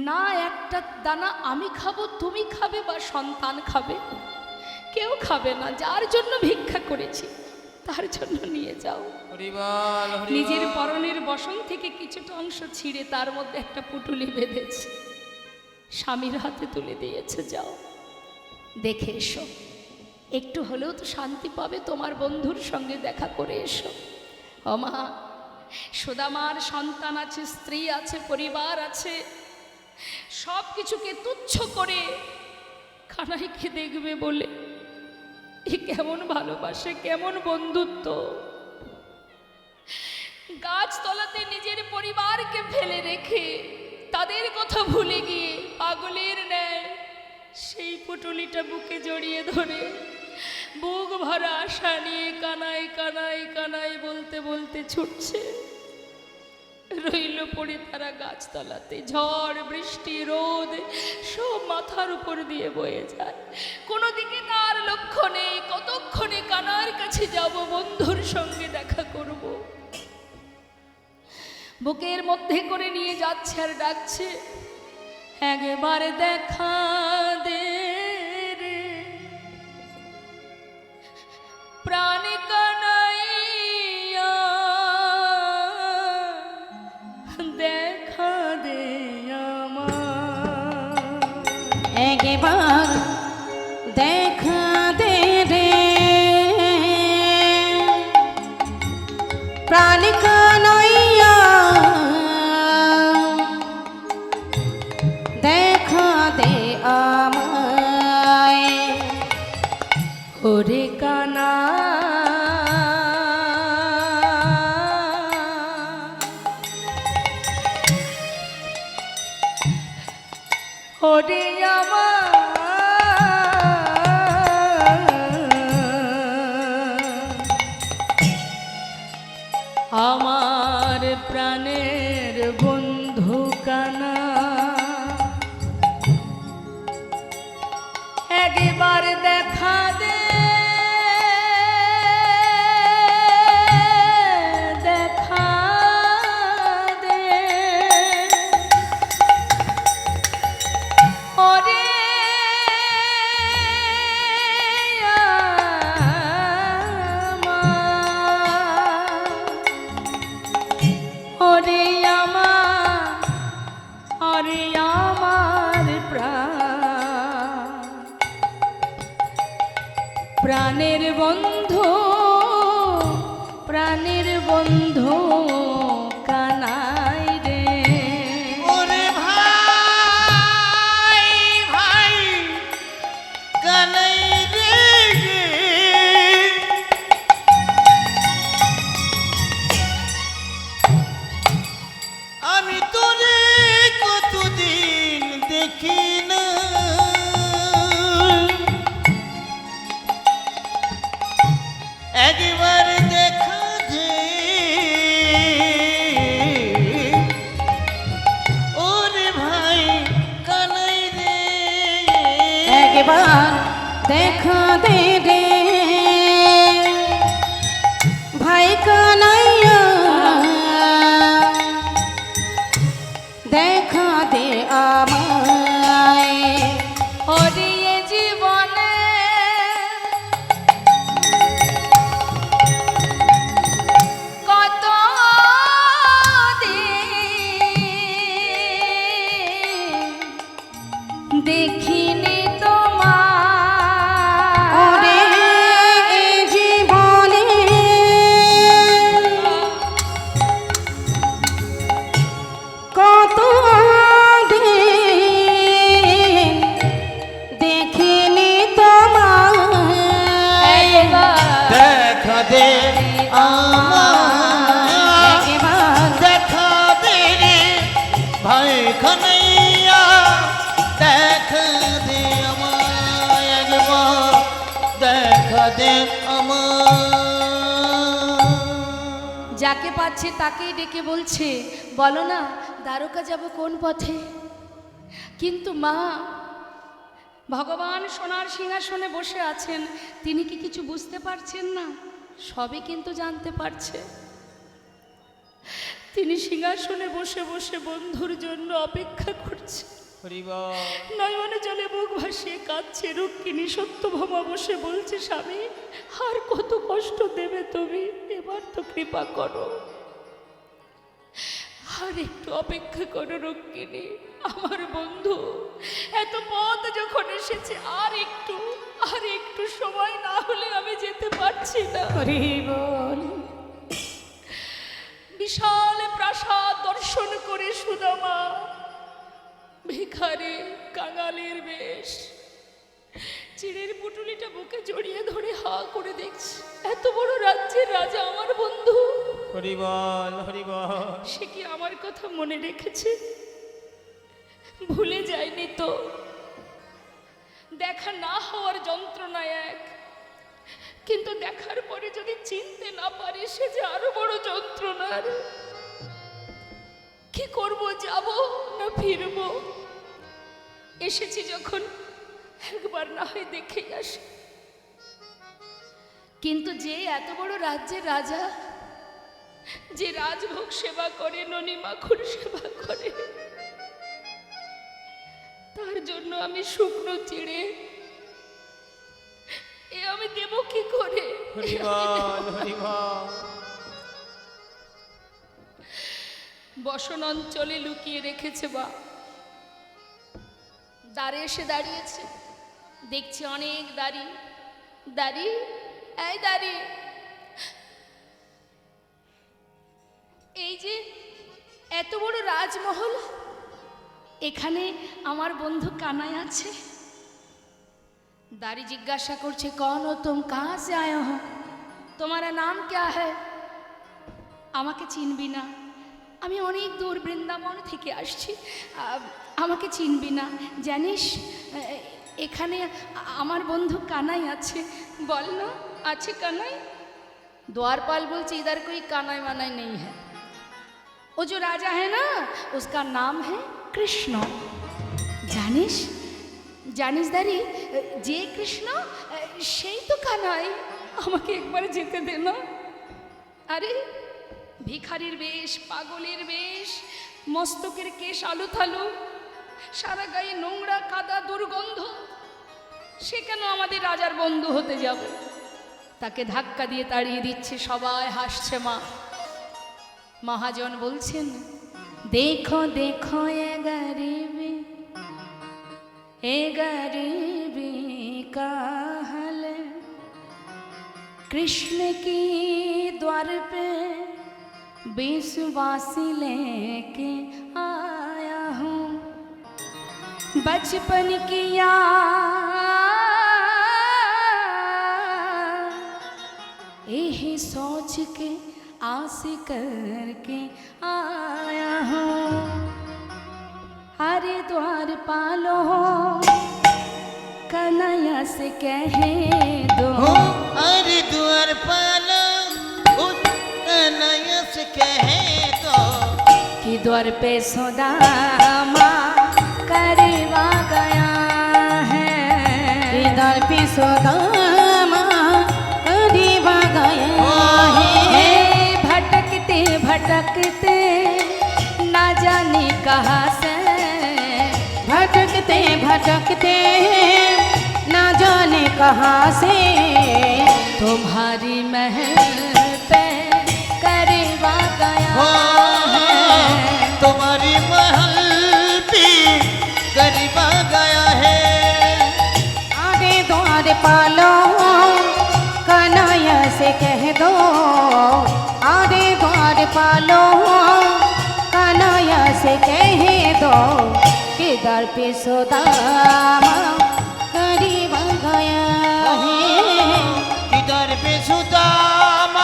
[SPEAKER 1] না একটা দানা আমি খাবো, তুমি খাবে বা সন্তান খাবে, কেউ খাবে না। যার জন্য ভিক্ষা করেছি তার জন্য নিয়ে যাও। নিজের পরনের বসন থেকে কিছুটা অংশ ছিঁড়ে তার মধ্যে একটা পুটুলি বেঁধেছে, স্বামীর হাতে তুলে দিয়েছে। যাও দেখে এসো, একটু হলেও তো শান্তি পাবে, তোমার বন্ধুর সঙ্গে দেখা করে এসো। মা সুদামার সন্তান আছে, স্ত্রী আছে, পরিবার আছে, সব কিছুকে তুচ্ছ করে কানাইকে দেখবে বলে এ কেমন ভালোবাসে, কেমন বন্ধুত্ব। গাছতলাতে নিজের পরিবারকে ফেলে রেখে তাদের কথা ভুলে গিয়ে পাগলের ন্যায় সেই পুটুলিটা বুকে জড়িয়ে ধরে বুক ভরা আশা নিয়ে কানাই কানাই কানাই বলতে বলতে ছুটছে। রইল পড়ে তারা গাছতলাতে। ঝড় বৃষ্টি রোদ সব মাথার উপর দিয়ে বয়ে যায়, কোনো দিকে তার লক্ষ্য নেই। কতক্ষণে কানার কাছে যাব, বন্ধুর সঙ্গে দেখা করব। বুকের মধ্যে করে নিয়ে যাচ্ছে আর ডাকছে, একবার দেখা দে রে প্রাণ কানাইয়া, দেখা দে আমার।
[SPEAKER 3] একবার দেখা দে রে প্রাণ কানাইয়া, দেখা দে আমায়।
[SPEAKER 1] ওরে কানা ওরে আমার প্রাণের বন্ধু কানা, একবার দেখা দে, দেখা দে ওরে ওরে আমার প্রাণের বন্ধু, প্রাণের বন্ধু কানাই রে।
[SPEAKER 2] ওরে ভাই ভাই কানাই রে, আমি তোরে কতদিন দেখি না, একবার দেখা দে দে আমার, দেখা দে রে ভাই কানাইয়া, দেখা দে আমায় একবার, দেখা দে আমার।
[SPEAKER 1] যাকে পাচ্ছে তাকেই ডেকে বলছে, বলো না দ্বারকা যাব কোন পথে? কিন্তু মা, ভগবান সোনার সিংহাসনে বসে আছেন, তিনি কি কিছু বুঝতে পারছেন না? সবই কিন্তু জানতে পারছে। তিনি সিংহাসনে বসে বসে বন্ধুর জন্য অপেক্ষা করছে। নয়নে জলে বুক ভাসিয়ে কাঁদছে রুক্মিণী। সত্যভামা বসে বলছে, স্বামী আর কত কষ্ট দেবে তুমি, এবার তো কৃপা করো, আর একটু অপেক্ষা করো রুক্মিণী। আমার বন্ধু এত পথ যখন এসেছে, আর একটু সময় না হলে আমি যেতে পারছি না। বিশাল প্রাসাদ দর্শন করে সুদামা ভিখারি কাঙালের বেশ চিড়ের পুটুলিটা বুকে জড়িয়ে ধরে হা করে দেখছে, এত বড় রাজ্যের রাজা আমার বন্ধু।
[SPEAKER 2] হরিবল হরিবল।
[SPEAKER 1] সে কি আমার কথা মনে রেখেছে? ভুলে যায়নি তো? দেখা না হওয়ার যন্ত্রণা এক, কিন্তু দেখার পরে যদি চিনতে না পারে সে যে আরো বড় যন্ত্রণার। কি করব, যাব না ফিরবো? এসেছি যখন একবার না হয় দেখেই আসি। কিন্তু যে এত বড় রাজ্যের রাজা, যে রাজভোগ সেবা করে, ননি মাখুর সেবা করে, তার জন্য আমি শুকনো চিড়ে এ আমি দেব কি করে? বসন অঞ্চলে লুকিয়ে রেখেছে বা দ্বারে এসে দাঁড়িয়েছে, দেখছি অনেক দাড়ি। দাড়ি, এই দাড়ি, এই যে এত বড় রাজমহল, এখানে আমার বন্ধু কানাই আছে। दारी जिज्ञासा करছে, कौन हो तुम, कहाँ से आए हो, तुम्हारा नाम क्या है? আমাকে চিনবি না, আমি অনেক দূর বৃন্দাবন থেকে আসছি, আমাকে চিনবি না। জানিস এখানে আমার বন্ধু কানাই আছে। বল না, আছে কানাই? द्वारपाल बोलছে, इधर कोई कानाई वानाई नहीं है, वो जो राजा है ना उसका नाम है कृष्ण। জানিস জানিস দাঁড়ি, যে কৃষ্ণ সেই তো কানাই, আমাকে একবার যেতে দে না। আরে ভিখারির বেশ, পাগলের বেশ, মস্তকের কেশ আলু থালু, সারা গায়ে নোংরা কাদা দুর্গন্ধ, সে কেন আমাদের রাজার বন্ধু হতে যাবে? তাকে ধাক্কা দিয়ে তাড়িয়ে দিচ্ছে, সবাই হাসছে। মা মহাজন বলছেন, দেখো দেখো এ গরিবি, ए गरीबी का हाल, कृष्ण की द्वार पे विश्वासी लेके आया हूँ, बचपन की याद यही सोच के आस करके आया हूँ। हरे द्वार पालो कन्हैया से कहे दो,
[SPEAKER 2] अरे द्वार पालो कन्हैया से कहे दो,
[SPEAKER 1] कि द्वार पे सुदामा करवा गया है,
[SPEAKER 3] कि द्वार पे सुदामा करवा गया है।
[SPEAKER 1] भटकते भटकते ना जाने कहाँ से,
[SPEAKER 3] भटकते भटकते ना जाने कहाँ से,
[SPEAKER 1] तुम्हारी महल पे करवा गया है,
[SPEAKER 2] तुम्हारी महल पे करवा गया है।
[SPEAKER 3] आगे द्वार पालो कन्हैया से कह दो, आगे द्वार पालो कन्हैया से कह दो, कि दर पे सुदामा करवा गया है,
[SPEAKER 2] इधर पे सुदामा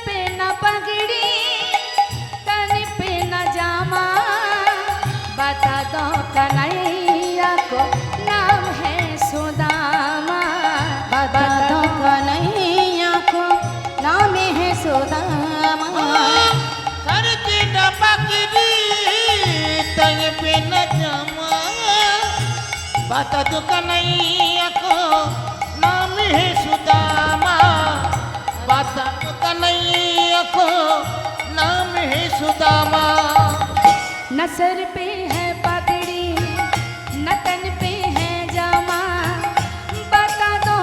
[SPEAKER 1] पे न पगड़ी तन पे न जामा बता दो कन्हैया को नाम है सुदामा
[SPEAKER 3] बता दो कन्हैया को नाम है सुदामा
[SPEAKER 2] सर की न पकड़ी तंग पे न जमा बता दो कन्हैया को नाम है सुदामा बता दो कन्हैया को नाम है सुदामा
[SPEAKER 1] न सर पे है पगड़ी न तन पे है जामा बता दो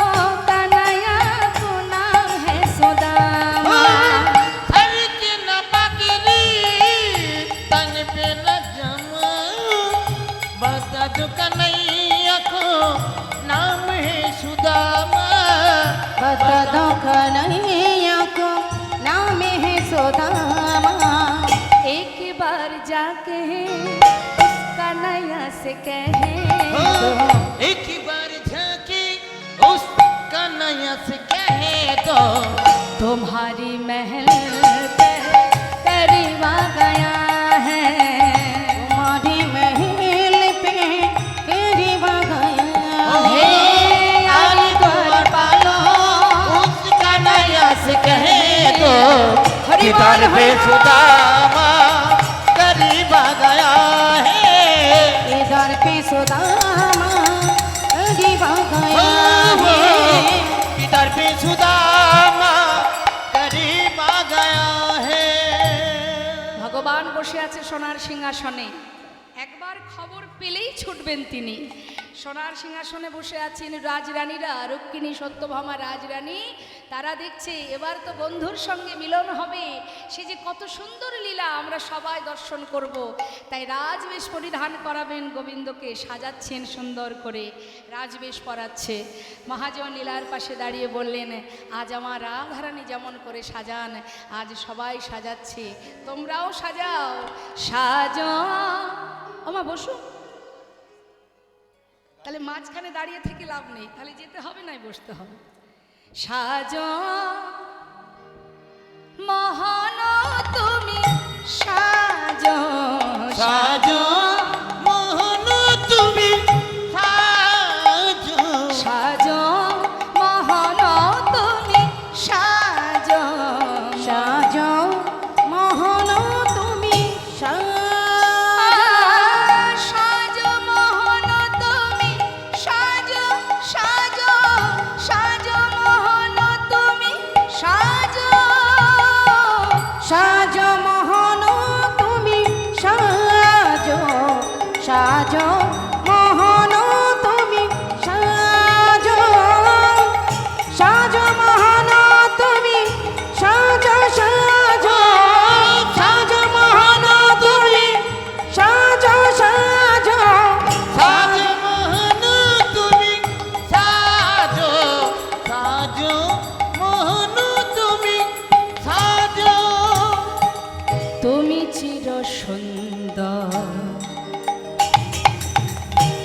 [SPEAKER 1] कन्हैया को नाम है सुदामा
[SPEAKER 2] सर की न पकड़ी तंग पे न जमा बता दो कन्हैया को नाम है सुदामा
[SPEAKER 3] बता दो कन्हैया को नाम है सुदामा
[SPEAKER 1] एक बार जाके उस कन्हैया से कहे
[SPEAKER 2] एक ही बार झांकी उस कन्हैया से कहे तो
[SPEAKER 1] तुम्हारी महल पे करीब आ गया है
[SPEAKER 3] तुम्हारी महल पे करीब आ गया
[SPEAKER 1] हे आली द्वार पालो
[SPEAKER 2] उस कन्हैया से कहे तो
[SPEAKER 1] हरि बोल,
[SPEAKER 2] किधर पे
[SPEAKER 1] हरि बोल।
[SPEAKER 2] सुदामा करीब आ गया है
[SPEAKER 3] इधर पे सुदामा करीब आ गया है
[SPEAKER 2] किधर पे सुदामा करीब आ गया है
[SPEAKER 1] ভগবান বসে আছে সোনার সিংহাসনে একবার খবর পেলেই ছুটবেন তিনি সোনার সিংহাসনে বসে আছেন রাজরানীরা রুক্মিণী সত্যভামা রাজরানী তারা দেখছে এবার তো বন্ধুর সঙ্গে মিলন হবে সে যে কত সুন্দর লীলা আমরা সবাই দর্শন করব তাই রাজবেশ পরিধান করাবেন গোবিন্দকে সাজাচ্ছেন সুন্দর করে রাজবেশ পরাচ্ছে মহাজন লীলার পাশে দাঁড়িয়ে বললেন আজ আমার রাধারানী যেমন করে সাজান আজ সবাই সাজাচ্ছে তোমরাও সাজাও সাজো ওমা বসো তাহলে মাঝখানে দাঁড়িয়ে থেকে লাভ নেই তাহলে যেতে হবে নাই বসতে হবে সাজো মহান তুমি সাজো
[SPEAKER 2] সাজো মোহন তুমি সাজো
[SPEAKER 1] সাজো মহান তুমি সাজো
[SPEAKER 3] সাজো মোহন তুমি
[SPEAKER 1] সাজো মোহন তুমি সাজো সাজো সাজো মোহন তুমি সাজো
[SPEAKER 3] সাজো মোহন তুমি সাজো সাজো মোহন তুমি সাজো সাজো মোহন তুমি সাজো সাজো সাজো মোহন তুমি সাজো সাজো
[SPEAKER 2] সাজো মোহন তুমি সাজো সাজো মোহন তুমি সাজো
[SPEAKER 1] তুমি চির সুন্দর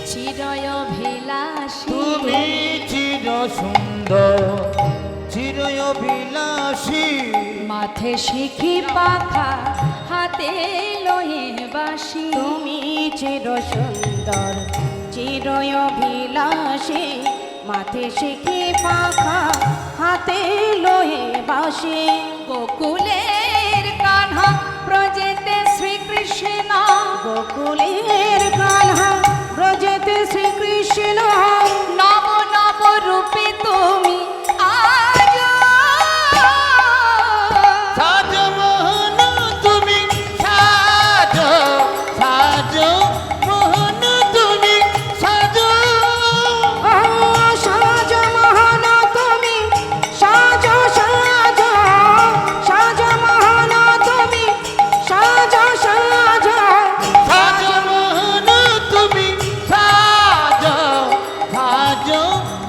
[SPEAKER 1] চিরয় অভিলাষী
[SPEAKER 2] তুমি চির সুন্দর চির অভিলাষী
[SPEAKER 1] মাথে শিখি পাখা হাতে লয়ে বাসি
[SPEAKER 3] তুমি চির সুন্দর চিরয় অভিলাষী মাথে শিখি পাখা হাতে লোহে বাসি
[SPEAKER 1] গোকুলের কান্হা ব্রজেতে শ্রীকৃষ্ণ
[SPEAKER 3] গোকুলের কান্হা ব্রজেতে শ্রীকৃষ্ণ
[SPEAKER 1] নব নব রূপে তুমি আজ
[SPEAKER 2] সাজো মোহন তুমি সাজো সাজো মোহন তুমি সাজো
[SPEAKER 3] সাজ মহান তুমি সাজ সাজ সাজ মহান তুমি সাজ সাজ
[SPEAKER 2] সাজো মোহন তুমি সাজো সাজো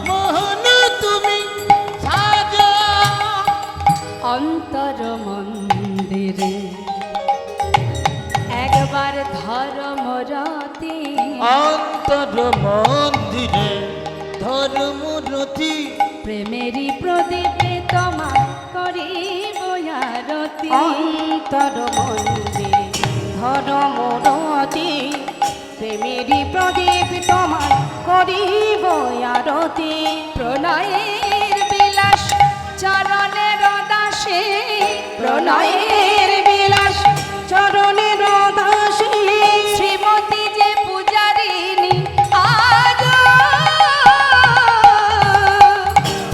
[SPEAKER 2] মোহন তুমি সাজো
[SPEAKER 1] অন্তর মন্দিরে একবার ধর্মরতি
[SPEAKER 2] অন্তর মন্দিরে ধর্মরতি
[SPEAKER 1] প্রেমেরই প্রদীপে তোমা করিব
[SPEAKER 3] আরতি অন্তর মন্দিরে ধর্মরতি প্রেমেরই প্রদীপ তোমার করিব আরতি
[SPEAKER 1] প্রণয়ের বিলাস চরণের দাসে
[SPEAKER 3] প্রণয়ের বিলাস চরণের দাসী
[SPEAKER 1] শ্রীমতী যে পূজারিনী আজ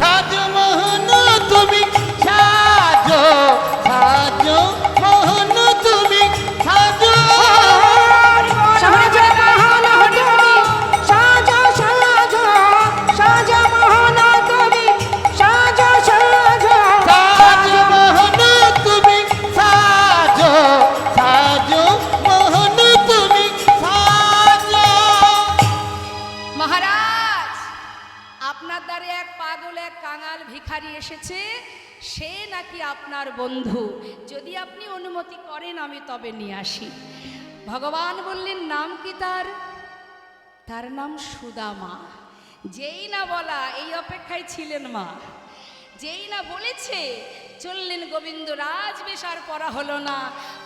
[SPEAKER 2] সাজো মোহন তুমি সাজো সাজো মোহন তুমি সাজো
[SPEAKER 3] সাজ মোহন তুমি সাজ সাজ সাজ মোহন তুমি সাজ সাজ
[SPEAKER 2] সাজো মোহন তুমি সাজো সাজো মোহন তুমি সাজো।
[SPEAKER 1] মহারাজ, আপনার দ্বারে এক পাগল এক কাঙাল ভিখারি এসেছে, সে নাকি আপনার বন্ধু। যদি আপনি অনুমতি করেন আমি তবে নিয়ে আসি। ভগবান বললেন নাম কি তার? তার নাম সুদামা। যেই না বলা, এই অপেক্ষায় ছিলেন মা, যেই না বলেছে চললেন গোবিন্দ রাজ বেশ আর পরা হলো না।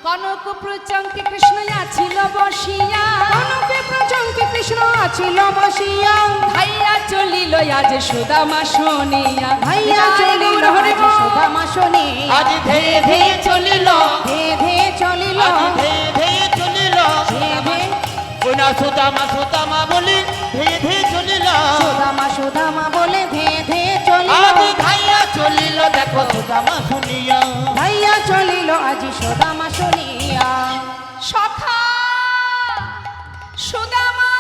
[SPEAKER 1] কনক প্রচঙ্কে কৃষ্ণ আছিল বসিয়া,
[SPEAKER 3] কনকে প্রচঙ্কে কৃষ্ণ আছিল বসিয়া
[SPEAKER 1] ভাইয়া চলিল আজ সুদামা শুনিয়া।
[SPEAKER 3] ভাইয়া চলিল
[SPEAKER 1] হরে
[SPEAKER 3] আজ সুদামা শুনিয়া
[SPEAKER 2] আজ ধেয়ে ধেয়ে চলিল
[SPEAKER 3] ধে ধে চলিল
[SPEAKER 2] আজ ধেয়ে ধেয়ে চলিল
[SPEAKER 3] ধে ধে
[SPEAKER 2] কোনা সুদামা সুদামা বলি ধেয়ে ধেয়ে চলিল
[SPEAKER 3] সুদামা সুদামা বলে ধে ধে চলিল
[SPEAKER 2] আজ ধাইয়া চলিল দেখো সুদামা শুনিয়া
[SPEAKER 3] ভাইয়া চলিল আজি সুদামা শুনিয়া
[SPEAKER 1] সখা সুদামা।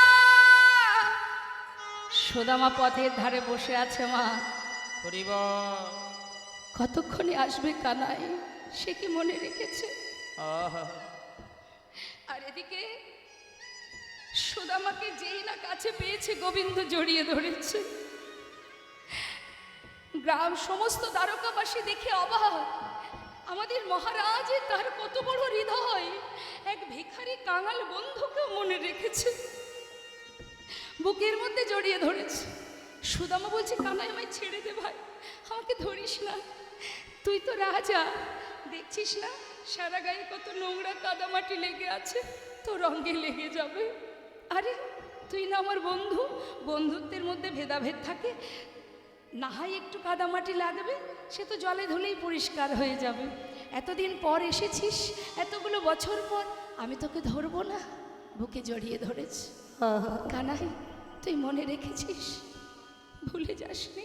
[SPEAKER 1] সুদামা পথের ধারে বসে আছে মা। কতক্ষণে আসবে কানাই, সে কি মনে রেখেছে? আর এদিকে সুদামাকে যেই না কাছে পেয়েছে গোবিন্দ জড়িয়ে ধরেছে। গ্রাম সমস্ত দ্বারকাবাসী দেখে অবাক, আমাদের মহারাজের তার কত বড় হৃদয়, এক ভিখারি কাঙাল বন্ধুকে মনে রেখেছে, বুকের মধ্যে জড়িয়ে ধরেছে। সুদামা বলছে কানাই আমায় ছেড়ে দে ভাই, আমাকে ধরিস না, তুই তো রাজা, দেখছিস না সারা গায়ে কত নোংরা কাদামাটি লেগে আছে, তো রঙে লেগে যাবে। আরে তুই না আমার বন্ধু, বন্ধুত্বের মধ্যে ভেদাভেদ থাকে, না হয় একটু কাদামাটি লাগবে, সে তো জলে ধুলেই পরিষ্কার হয়ে যাবে। এতদিন পর এসেছিস, এতগুলো বছর পর, আমি তোকে ধরবো না? বুকে জড়িয়ে ধরেছি। কানাই তুই মনে রেখেছিস, ভুলে যাসনি,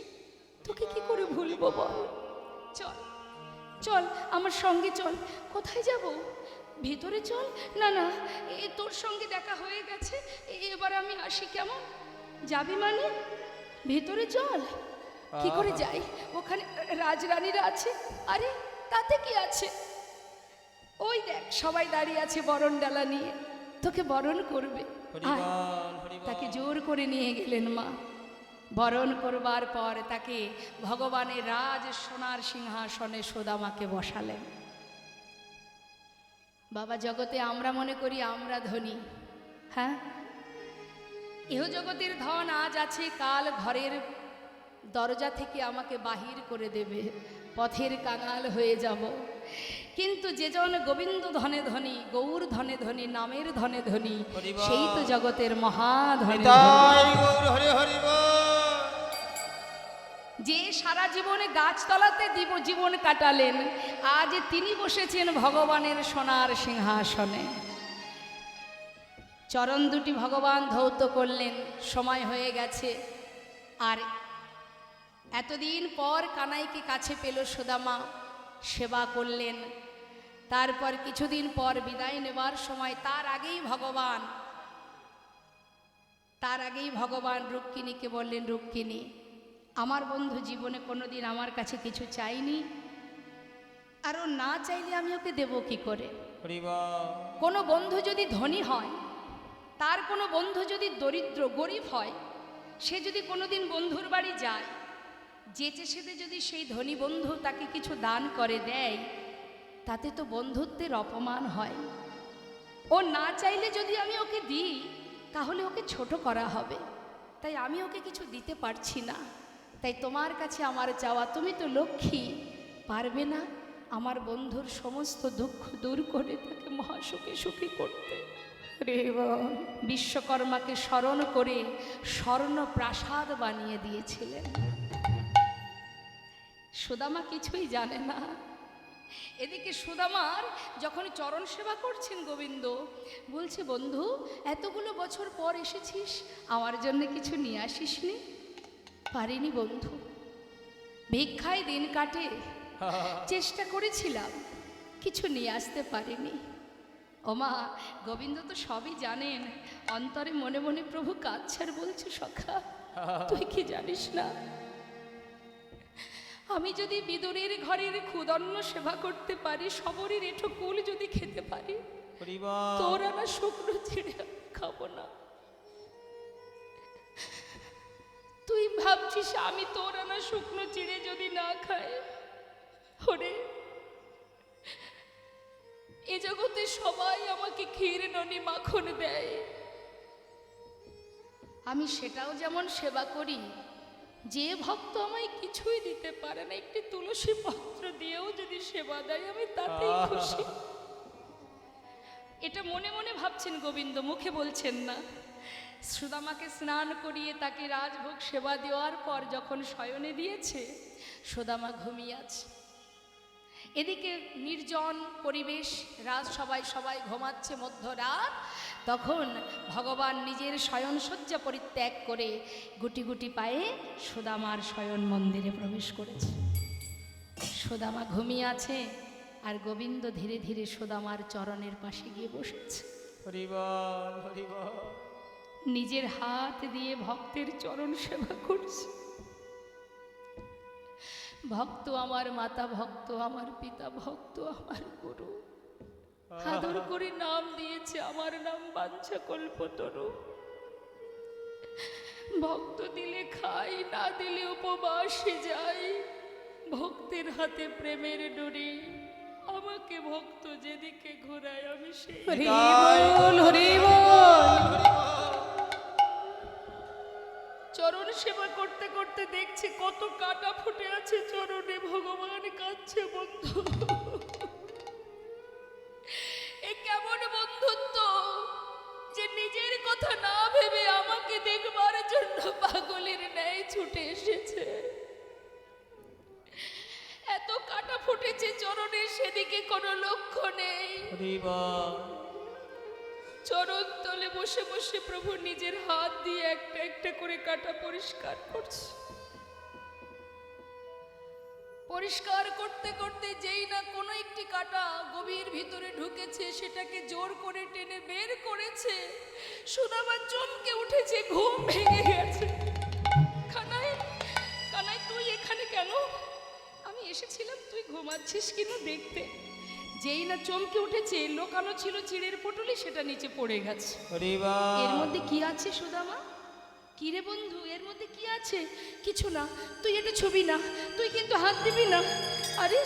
[SPEAKER 1] তোকে কি করে ভুলবো বল? চল চল আমার সঙ্গে চল। কোথায় যাব? ভিতরে চল। না না, এ তোর সঙ্গে দেখা হয়ে গেছে, এবার আমি আসি কেমন? যাবি মানে? ভিতরে চল। কি করে যাই? ওখানে রাজরানীরা আছে। আরে তাতে কি আছে, ওই দেখ সবাই দাঁড়িয়ে আছে বরণ ডালা নিয়ে, তোকে বরণ করবে। আয়। তাকে জোর করে নিয়ে গেলেন মা। বরণ করবার পর তাকে ভগবানের রাজ সোনার সিংহাসনে সুদামাকে বসালেন। বাবা, জগতে আমরা মনে করি আমরা ধনী, হ্যাঁ, ইহ জগতের ধন আজ আছে, কাল ঘরের দরজা থেকে আমাকে বাহির করে দেবে, পথের কাঙাল হয়ে যাব। কিন্তু যেজন গোবিন্দ ধনে ধনী, গৌর ধনে ধনী, নামের ধনে ধনী, সেই তো জগতের মহাধনী।
[SPEAKER 2] হরি হরি
[SPEAKER 1] যে সারা জীবনে গাছতলাতে জীবন কাটালেন, আজ তিনি বসেছেন ভগবানের সোনার সিংহাসনে। চরণ দুটি ভগবান ধৌত করলেন, সময় হয়ে গেছে। আর এতদিন পর কানাইকে কাছে পেল সুদামা, সেবা করলেন। তারপর কিছুদিন পর বিদায় নেবার সময় তার আগেই ভগবান রুক্মিণীকে বললেন, রুক্মিণী, আমার বন্ধু জীবনে কোনোদিন আমার কাছে কিছু চাইনি, আর ও না চাইলে আমি ওকে দেবো কি করে? কোনো বন্ধু যদি ধনী হয়, তার কোনো বন্ধু যদি দরিদ্র গরিব হয়, সে যদি কোনোদিন বন্ধুর বাড়ি যায়, যেচে সেদে যদি সেই ধনী বন্ধু তাকে কিছু দান করে দেয়, তাতে তো বন্ধুত্বের অপমান হয়। ও না চাইলে যদি আমি ওকে দিই, তাহলে ওকে ছোট করা হবে, তাই আমি ওকে কিছু দিতে পারছি না। তাই তোমার কাছে আমার চাওয়া, তুমি তো লক্ষ্মী, পারবে না আমার বন্ধুর সমস্ত দুঃখ দূর করে তাকে মহাসুখে সুখী করতে বিশ্বকর্মাকে স্মরণ করে স্বর্ণ প্রাসাদ বানিয়ে দিয়েছিলেন। সুদামা কিছুই জানে না। এদিকে সুদামার যখন চরণ সেবা করছেন গোবিন্দ বলছে, বন্ধু এতগুলো বছর পর এসেছিস, আমার জন্য কিছু নিয়ে আসিসনি? পারিনি বন্ধু, ভিক্ষায় দিন কাটে, চেষ্টা করেছিলাম, কিছু নিয়ে আসতে পারিনি। ওমা, গোবিন্দ তো সবই জানেন, অন্তরে মনে মনে প্রভু কাঁদছে আর বলছে, সখা তুই কি জানিস না, আমি যদি বিদুরের ঘরের ক্ষুদন্ন সেবা করতে পারি, শবরীর এঁঠো কুল যদি খেতে পারি, তোর আনা শুকনো চিড়ে খাবো না। তুই ভাবছিস আমি তোর আনা শুকনো চিড়ে যদি না খাই, ওরে এ জগতে সবাই আমাকে ক্ষীর ননি মাখন দেয়, আমি সেটাও যেমন সেবা করি। যে ভক্ত আমায় কিছুই দিতে পারে না, একটি তুলসী পত্র দিয়েও যদি সেবা দেয় আমি তাতেই খুশি। এটা মনে মনে ভাবছেন গোবিন্দ, মুখে বলছেন না। সুদামাকে স্নান করিয়ে তাকে রাজভোগ সেবা দেওয়ার পর যখন শয়নে দিয়েছে, সুদামা ঘুমিয়ে আছে। এদিকে নির্জন পরিবেশ, সবাই ঘুমাচ্ছে মধ্যরাত। তখন ভগবান নিজের শয়নসজ্জা পরিত্যাগ করে গুটি গুটি পায়ে সুদামার শয়ন মন্দিরে প্রবেশ করেছে। সুদামা ঘুমিয়ে আছে আর গোবিন্দ ধীরে ধীরে সুদামার চরণের পাশে গিয়ে বসেছে। নিজের হাত দিয়ে ভক্তের চরণ সেবা করছে। ভক্ত আমার মাতা, ভক্ত আমার পিতা, ভক্ত আমার গুরু, আদর করে নাম দিয়েছে, আমার নাম বাঞ্ছা কল্পতরু। ভক্ত দিলে খাই, না দিলে উপবাসে যাই, ভক্তের হাতে প্রেমের ডোরি, আমাকে ভক্ত যেদিকে ঘোরায় আমি সেই।
[SPEAKER 3] হরি বল, হরি বল।
[SPEAKER 1] চরণ সেবা করতে করতে দেখছি কত কাটা ফুটে আছে চরণে, ভগবান কাঁদছে। বন্ধু, এ কেমন বন্ধুত্ব যে নিজের কথা না ভেবে আমাকে দেখবার জন্য পাগলের ন্যায় ছুটে এসেছে। এত কাটা ফুটেছে চরণে, সেদিকে কোনো লক্ষ্য নেই। চরণ তলে বসে বসে প্রভু নিজের হাত দিয়ে একটা একটা করে কাটা পরিষ্কার করছে। পরিষ্কার করতে করতে যেই না কোনো একটি কাটা গভীর ভিতরে ঢুকেছে, সেটাকে জোর করে টেনে বের করেছে। সুদামা চমকে উঠেছে, ঘুম ভেঙে গেছে। কানাই, কানাই তুই এখানে কেন? আমি এসেছিলাম তুই ঘুমাচ্ছিস কিনা দেখতে। যেই না চমকে উঠেছে, লোকানো ছিল চিড়ের পটলি, সেটা নিচে পড়ে গেছে। এর মধ্যে কি আছে সুদামা? কি রে বন্ধু, এর মধ্যে কি আছে? কিছু না, তুই এটা ছবি না, তুই কিন্তু হাত দিবি না। আরে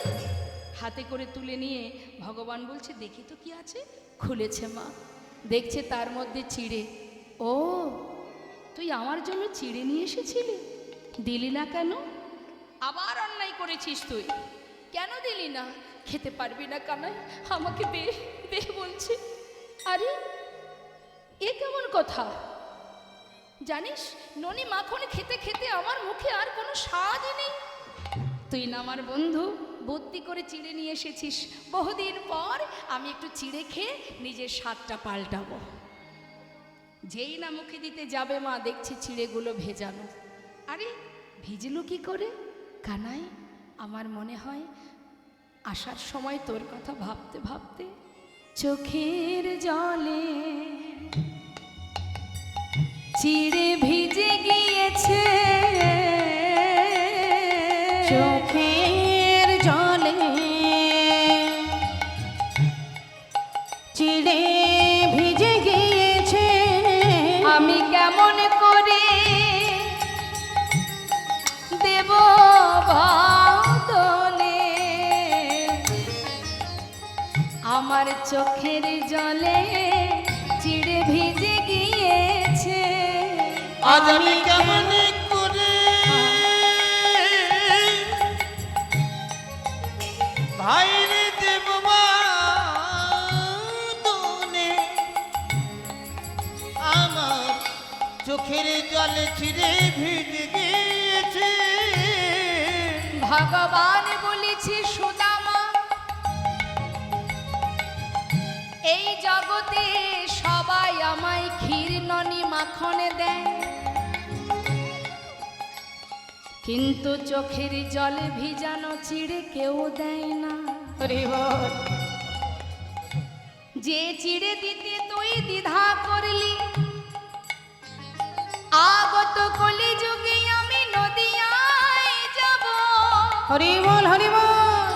[SPEAKER 1] হাতে করে তুলে নিয়ে ভগবান বলছে, দেখি তো কি আছে। খুলেছে মা, দেখছে তার মধ্যে চিড়ে। ও, তুই আমার জন্য চিড়ে নিয়ে এসেছিলি, দিলি না কেন? আবার অন্যায় করেছিস তুই, কেন দিলি না? খেতে পারবি না কানাই, আমাকে দে দে বলছে। আরে এ কেমন কথা? জানিস ননি মাখন খেতে খেতে আমার মুখে আর কোনো স্বাদই নেই। তুই না আমার বন্ধু, বুদ্ধি করে চিড়ে নিয়ে এসেছিস। বহুদিন পর আমি একটু চিড়ে খেয়ে নিজের স্বাদটা পাল্টাবো। যেই না মুখে দিতে যাবে মা, দেখছে চিড়েগুলো ভেজানো। আরে ভিজলো কি করে? কানাই, আমার মনে হয় আসার সময় তোর কথা ভাবতে ভাবতে চোখের জলে চিড়ে ভিজে গিয়েছে।
[SPEAKER 3] চোখের জলে চিড়ে ভিজে গিয়েছে।
[SPEAKER 1] আমি কেমন করে দেব বদলে, আমার চোখের জলে চিড়ে ভিজে গিয়েছে।
[SPEAKER 2] আজ আমি কেমন করে হাইরে দেবমাদনে আমার চোখের জলে ছিঁড়ে ভিজে গিয়েছে।
[SPEAKER 1] ভগবান বলেছে সুদামা, এই জগতে সবাই আমায় ক্ষীর ননি মাখন দেয়, কিন্তু চোখের জলে ভিজানো চিড়ে কেউ দেয় না। যে চিড়ে দিতে তুই দ্বিধা করলি, আগত কলি যুগে আমি নদিয়ায় যাব।
[SPEAKER 3] হরি বল হরি বল।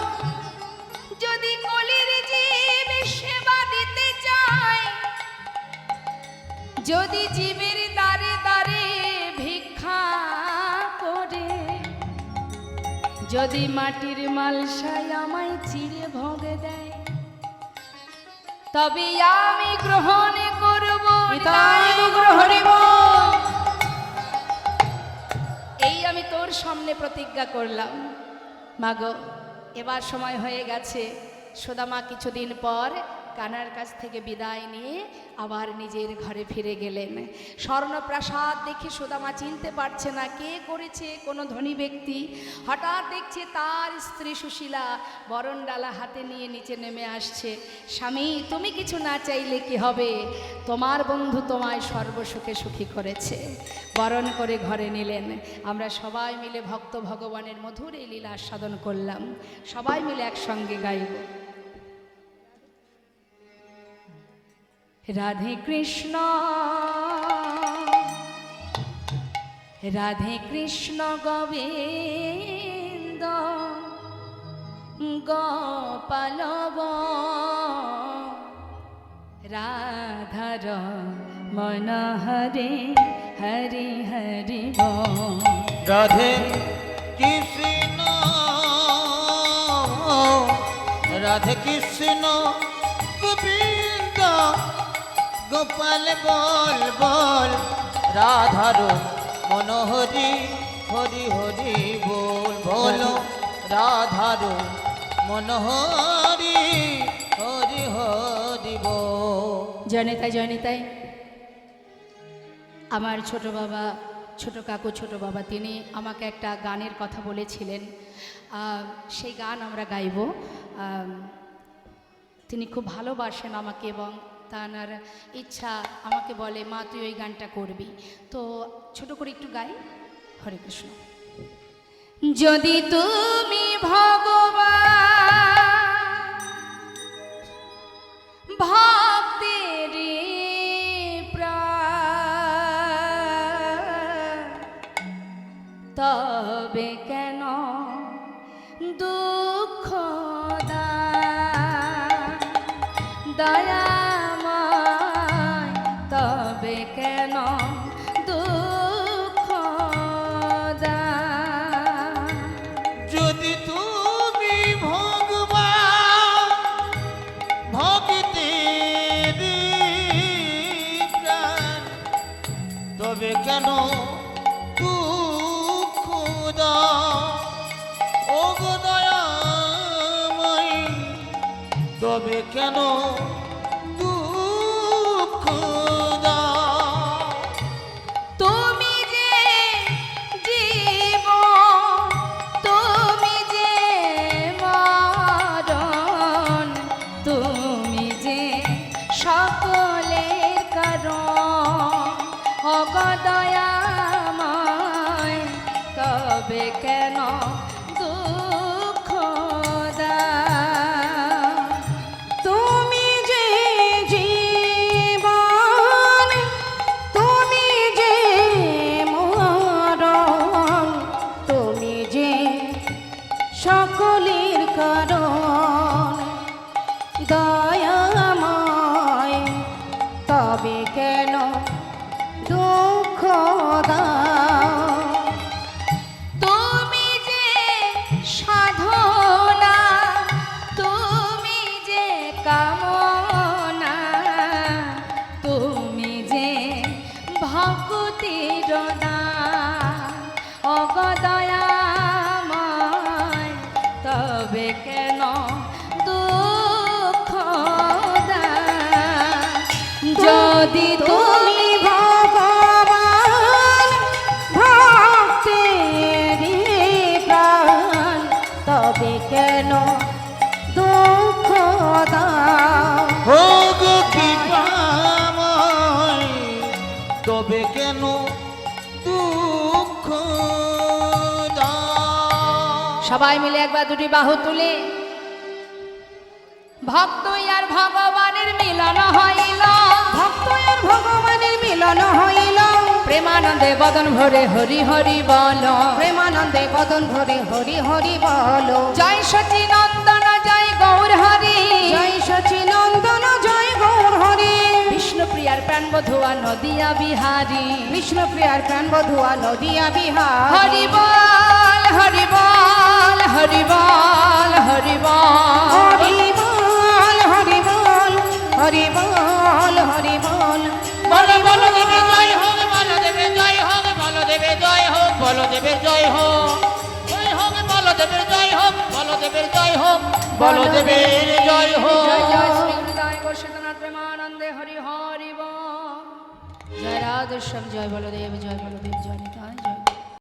[SPEAKER 1] যদি কলির জীব সেবা দিতে চায়, যদি জীবের দ্বারে দ্বারে ভিক্ষা করে, যদি মাটির মালসায় আমায় চিড়ে ভোগে দেয়, তবে আমি গ্রহণ করব।
[SPEAKER 3] নিতাই গৌর হরি বল।
[SPEAKER 1] এই আমি তোর সামনে প্রতিজ্ঞা করলাম। মাগো, এবার সময় হয়ে গেছে। সুদামা কিছুদিন পর কানার কাছ থেকে বিদায় নিয়ে আবার নিজের ঘরে ফিরে গেলেন। স্বর্ণপ্রাসাদ দেখে সুদামা চিনতে পারছে না কে করেছে, কোনো ধনী ব্যক্তি। হঠাৎ দেখছে তার স্ত্রী সুশীলা বরণডালা হাতে নিয়ে নিচে নেমে আসছে। স্বামী, তুমি কিছু না চাইলে কি হবে, তোমার বন্ধু তোমায় সর্বসুখে সুখী করেছে। বরণ করে ঘরে নিলেন। আমরা সবাই মিলে ভক্ত ভগবানের মধুর এই লীলা আস্বাদন করলাম। সবাই মিলে একসঙ্গে গাইব। রাধে কৃষ্ণ রাধে কৃষ্ণ গোবিন্দ গোপালব রাধার মন হরে হরি হরি বল।
[SPEAKER 2] রাধে কৃষ্ণ রাধে কৃষ্ণ গোবিন্দ গোপাল বল বল রাধার মনোহরি হরি হরি বল বলো রাধার মনোহরি হরি হরি বল।
[SPEAKER 1] জয়নিতাই জয়নিতাই, আমার ছোট বাবা, ছোট কাকু, ছোট বাবা, তিনি আমাকে একটা গানের কথা বলেছিলেন। সেই গান আমরা গাইব। তিনি খুব ভালোবাসেন আমাকে এবং তার ইচ্ছা আমাকে বলে, মা তুই ওই গানটা করবি। তো ছোট করে একটু গাই। হরে কৃষ্ণ। যদি তুমি ভগবান ভক্তের প্রাণ, তবে কেন দুঃখ দয়াময়, তবে কেন দুঃখ
[SPEAKER 2] যদি তুমি ভগবান ভক্তের প্রাণ, তবে কেন দুঃখ দাও ও গো দয়াময়, তবে কেন দুঃখ দাও।
[SPEAKER 1] তুমি যে জীব, তুমি যে মরণ, তুমি যে সকলের কারণ, অগদয়াময়, তবে কেন দুঃখ দাও।
[SPEAKER 3] তুমি যে জীবন, তুমি যে মরণ, তুমি যে সকলের কারণ, দয়াময়, তবে কেন দুঃখ দাও।
[SPEAKER 1] তুমি যে সাধনা, তুমি যে কামনা, তুমি যে ভক্তির দান, অগদয়াময়, তবে কেন যদি তুমি
[SPEAKER 3] তুমি ভগবান ভক্তেরই প্রাণ, তবে কেন দুঃখ দাও?
[SPEAKER 2] হোক কৃপাময়, তবে কেন দুঃখ দাও?
[SPEAKER 1] সবাই মিলে একবার দুটি বাহু তুলে ভক্ত আর ভগবানের মিলন হইল,
[SPEAKER 3] ভক্ত আর ভগবানের মিলন হইল,
[SPEAKER 1] প্রেমানন্দে বদন ভরে হরি হরি বল,
[SPEAKER 3] প্রেমানন্দে বদন ভরে হরি হরি বলো।
[SPEAKER 1] জয় সচি নন্দন জয় গৌর হরি,
[SPEAKER 3] জয় সচিনন্দন জয় গৌর হরি,
[SPEAKER 1] বিষ্ণুপ্রিয়ার প্রাণ বধুয়া নদিয়া বিহারী,
[SPEAKER 3] বিষ্ণুপ্রিয়ার প্রাণ বধুয়া নদিয়া বিহার।
[SPEAKER 1] হরি বল হরি বল হরি বল হরি বল,
[SPEAKER 3] হরি বল হরি বল হরি বল হরি বল।
[SPEAKER 2] বলো বলো দেবে জয় হোক, বলো দেবে জয় হোক, বলো দেবে জয় হোক, বলো দেবে জয় হোক, জয় হোক, বলো দেবে জয় হোক, বলো দেবে জয় হোক, বলো দেবে জয় হোক।
[SPEAKER 1] জয় জয় শ্রী হৃদয় গোস্বামী প্রেমানন্দে হরি হরি বল। জয় রাধেশ্যাম, জয় বলদেব, জয় বলদেব, জয় নিতাই, জয়